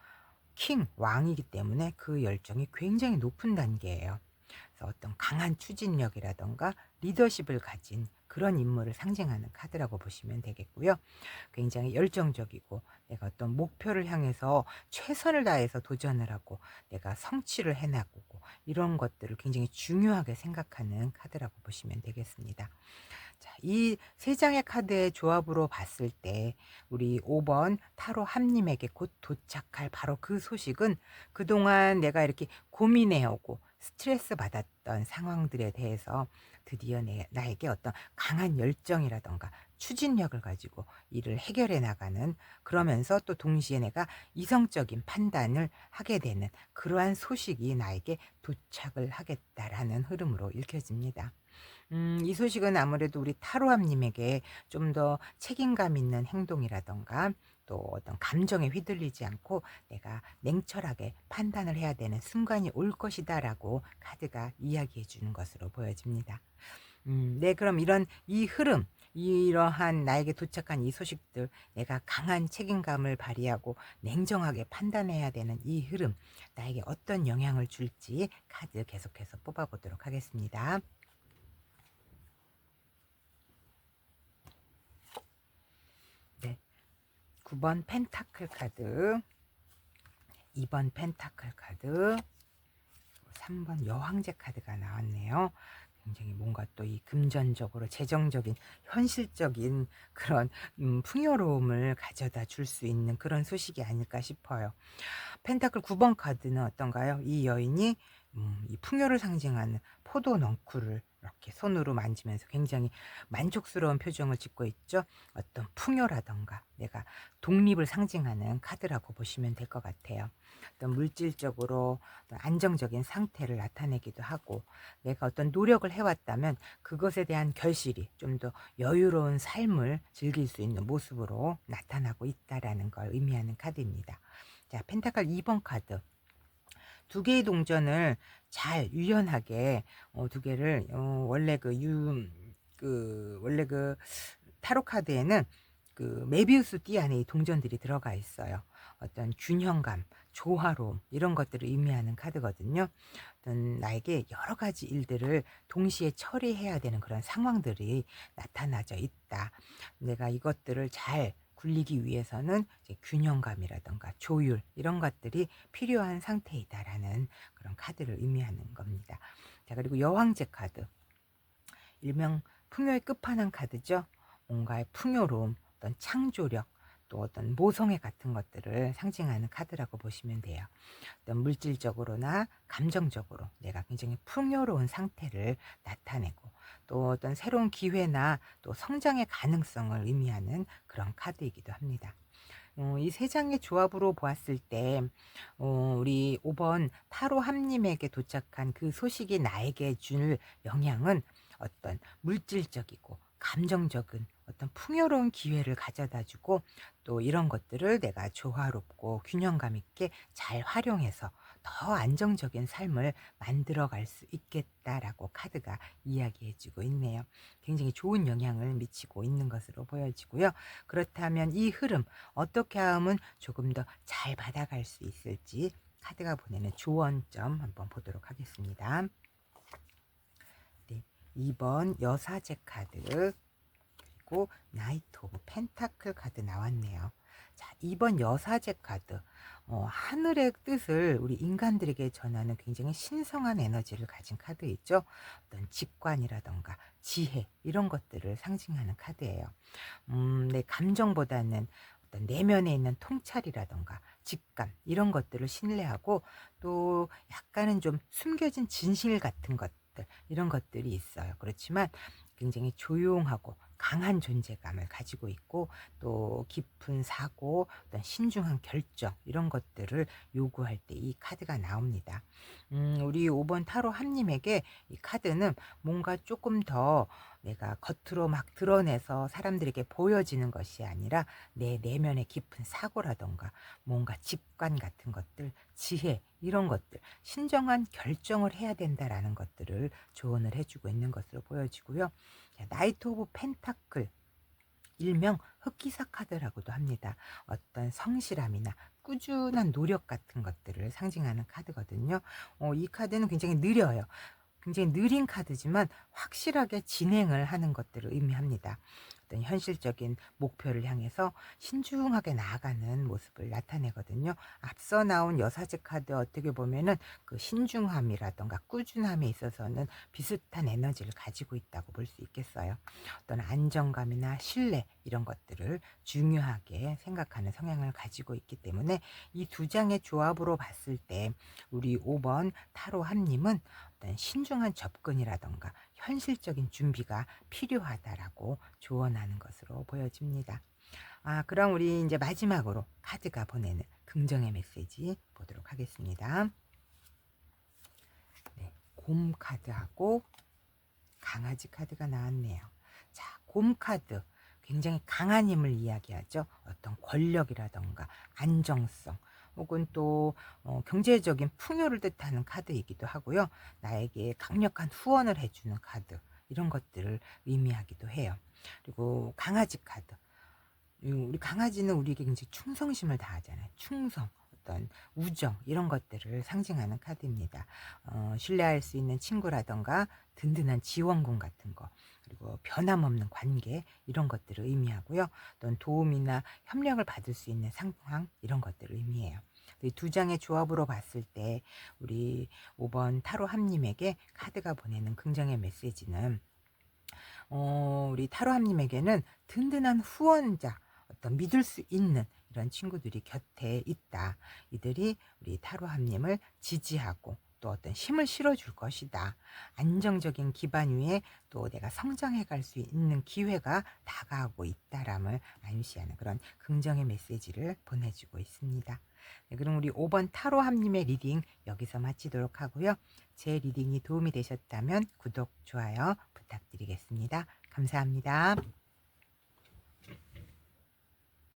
킹, 왕이기 때문에 그 열정이 굉장히 높은 단계예요. 그래서 어떤 강한 추진력이라던가 리더십을 가진 그런 인물을 상징하는 카드라고 보시면 되겠고요. 굉장히 열정적이고 내가 어떤 목표를 향해서 최선을 다해서 도전을 하고 내가 성취를 해나가고 이런 것들을 굉장히 중요하게 생각하는 카드라고 보시면 되겠습니다. 자, 이 세 장의 카드의 조합으로 봤을 때 우리 5번 타로 함님에게 곧 도착할 바로 그 소식은 그동안 내가 이렇게 고민해오고 스트레스 받았던 상황들에 대해서 드디어 나에게 어떤 강한 열정이라던가 추진력을 가지고 이를 해결해 나가는, 그러면서 또 동시에 내가 이성적인 판단을 하게 되는 그러한 소식이 나에게 도착을 하겠다라는 흐름으로 읽혀집니다. 이 소식은 아무래도 우리 타로함님에게 좀 더 책임감 있는 행동이라던가 또 어떤 감정에 휘둘리지 않고 내가 냉철하게 판단을 해야 되는 순간이 올 것이다라고 카드가 이야기해 주는 것으로 보여집니다. 네, 그럼 이런 이 흐름, 이러한 나에게 도착한 이 소식들, 내가 강한 책임감을 발휘하고 냉정하게 판단해야 되는 이 흐름, 나에게 어떤 영향을 줄지 카드 계속해서 뽑아보도록 하겠습니다. 네, 9번 펜타클 카드, 2번 펜타클 카드, 3번 여왕제 카드가 나왔네요. 굉장히 뭔가 또 이 금전적으로 재정적인 현실적인 그런 풍요로움을 가져다 줄 수 있는 그런 소식이 아닐까 싶어요. 펜타클 9번 카드는 어떤가요? 이 여인이 이 풍요를 상징하는 포도 넝쿨을 이렇게 손으로 만지면서 굉장히 만족스러운 표정을 짓고 있죠. 어떤 풍요라던가 내가 독립을 상징하는 카드라고 보시면 될 것 같아요. 어떤 물질적으로 어떤 안정적인 상태를 나타내기도 하고 내가 어떤 노력을 해왔다면 그것에 대한 결실이 좀 더 여유로운 삶을 즐길 수 있는 모습으로 나타나고 있다라는 걸 의미하는 카드입니다. 자, 펜타클 2번 카드. 두 개의 동전을 잘 유연하게 두 개를 원래 원래 그 타로 카드에는 그 메비우스 띠 안에 이 동전들이 들어가 있어요. 어떤 균형감, 조화로움 이런 것들을 의미하는 카드거든요. 어떤 나에게 여러 가지 일들을 동시에 처리해야 되는 그런 상황들이 나타나져 있다. 내가 이것들을 잘 굴리기 위해서는 이제 균형감이라던가 조율 이런 것들이 필요한 상태이다라는 그런 카드를 의미하는 겁니다. 자, 그리고 여왕제 카드. 일명 풍요의 끝판왕 카드죠. 뭔가의 풍요로움, 어떤 창조력, 또 어떤 모성애 같은 것들을 상징하는 카드라고 보시면 돼요. 어떤 물질적으로나 감정적으로 내가 굉장히 풍요로운 상태를 나타내고 또 어떤 새로운 기회나 또 성장의 가능성을 의미하는 그런 카드이기도 합니다. 이 세 장의 조합으로 보았을 때 우리 5번 타로 함님에게 도착한 그 소식이 나에게 줄 영향은 어떤 물질적이고 감정적인 어떤 풍요로운 기회를 가져다 주고 또 이런 것들을 내가 조화롭고 균형감 있게 잘 활용해서 더 안정적인 삶을 만들어 갈 수 있겠다라고 카드가 이야기해 주고 있네요. 굉장히 좋은 영향을 미치고 있는 것으로 보여지고요. 그렇다면 이 흐름 어떻게 하면 조금 더 잘 받아갈 수 있을지 카드가 보내는 조언점 한번 보도록 하겠습니다. 네, 2번 여사제 카드 그리고 나이트 오브 펜타클 카드 나왔네요. 자, 2번 여사제 카드. 하늘의 뜻을 우리 인간들에게 전하는 굉장히 신성한 에너지를 가진 카드 있죠. 어떤 직관이라던가 지혜 이런 것들을 상징하는 카드예요. 내 감정보다는 어떤 내면에 있는 통찰이라던가 직감 이런 것들을 신뢰하고 또 약간은 좀 숨겨진 진실 같은 것들 이런 것들이 있어요. 그렇지만 굉장히 조용하고 강한 존재감을 가지고 있고 또 깊은 사고, 어떤 신중한 결정 이런 것들을 요구할 때 이 카드가 나옵니다. 우리 5번 타로 함님에게 이 카드는 뭔가 조금 더 내가 겉으로 막 드러내서 사람들에게 보여지는 것이 아니라 내 내면의 깊은 사고라던가 뭔가 직관 같은 것들, 지혜 이런 것들, 신중한 결정을 해야 된다라는 것들을 조언을 해주고 있는 것으로 보여지고요. 자, 나이트 오브 펜타클 일명 흑기사 카드라고도 합니다. 어떤 성실함이나 꾸준한 노력 같은 것들을 상징하는 카드거든요. 이 카드는 굉장히 느려요. 굉장히 느린 카드지만 확실하게 진행을 하는 것들을 의미합니다. 어떤 현실적인 목표를 향해서 신중하게 나아가는 모습을 나타내거든요. 앞서 나온 여사제 카드 어떻게 보면은 그 신중함이라던가 꾸준함에 있어서는 비슷한 에너지를 가지고 있다고 볼 수 있겠어요. 어떤 안정감이나 신뢰 이런 것들을 중요하게 생각하는 성향을 가지고 있기 때문에 이 두 장의 조합으로 봤을 때 우리 5번 타로 함님은 어떤 신중한 접근이라던가 현실적인 준비가 필요하다라고 조언하는 것으로 보여집니다. 그럼 우리 이제 마지막으로 카드가 보내는 긍정의 메시지 보도록 하겠습니다. 네, 곰 카드하고 강아지 카드가 나왔네요. 자, 곰 카드. 굉장히 강한 힘을 이야기하죠. 어떤 권력이라던가 안정성 혹은 또 경제적인 풍요를 뜻하는 카드이기도 하고요. 나에게 강력한 후원을 해주는 카드 이런 것들을 의미하기도 해요. 그리고 강아지 카드. 우리 강아지는 우리에게 굉장히 충성심을 다하잖아요. 충성, 어떤 우정 이런 것들을 상징하는 카드입니다. 신뢰할 수 있는 친구라던가 든든한 지원군 같은 거, 그리고 변함없는 관계 이런 것들을 의미하고요. 또는 도움이나 협력을 받을 수 있는 상황 이런 것들을 의미해요. 이 두 장의 조합으로 봤을 때 우리 5번 타로 함님에게 카드가 보내는 긍정의 메시지는 우리 타로 함님에게는 든든한 후원자, 어떤 믿을 수 있는 이런 친구들이 곁에 있다. 이들이 우리 타로 함님을 지지하고 또 어떤 힘을 실어줄 것이다. 안정적인 기반 위에 또 내가 성장해 갈 수 있는 기회가 다가오고 있다람을 암시하는 그런 긍정의 메시지를 보내주고 있습니다. 네, 그럼 우리 5번 타로 함님의 리딩 여기서 마치도록 하고요. 제 리딩이 도움이 되셨다면 구독, 좋아요 부탁드리겠습니다. 감사합니다.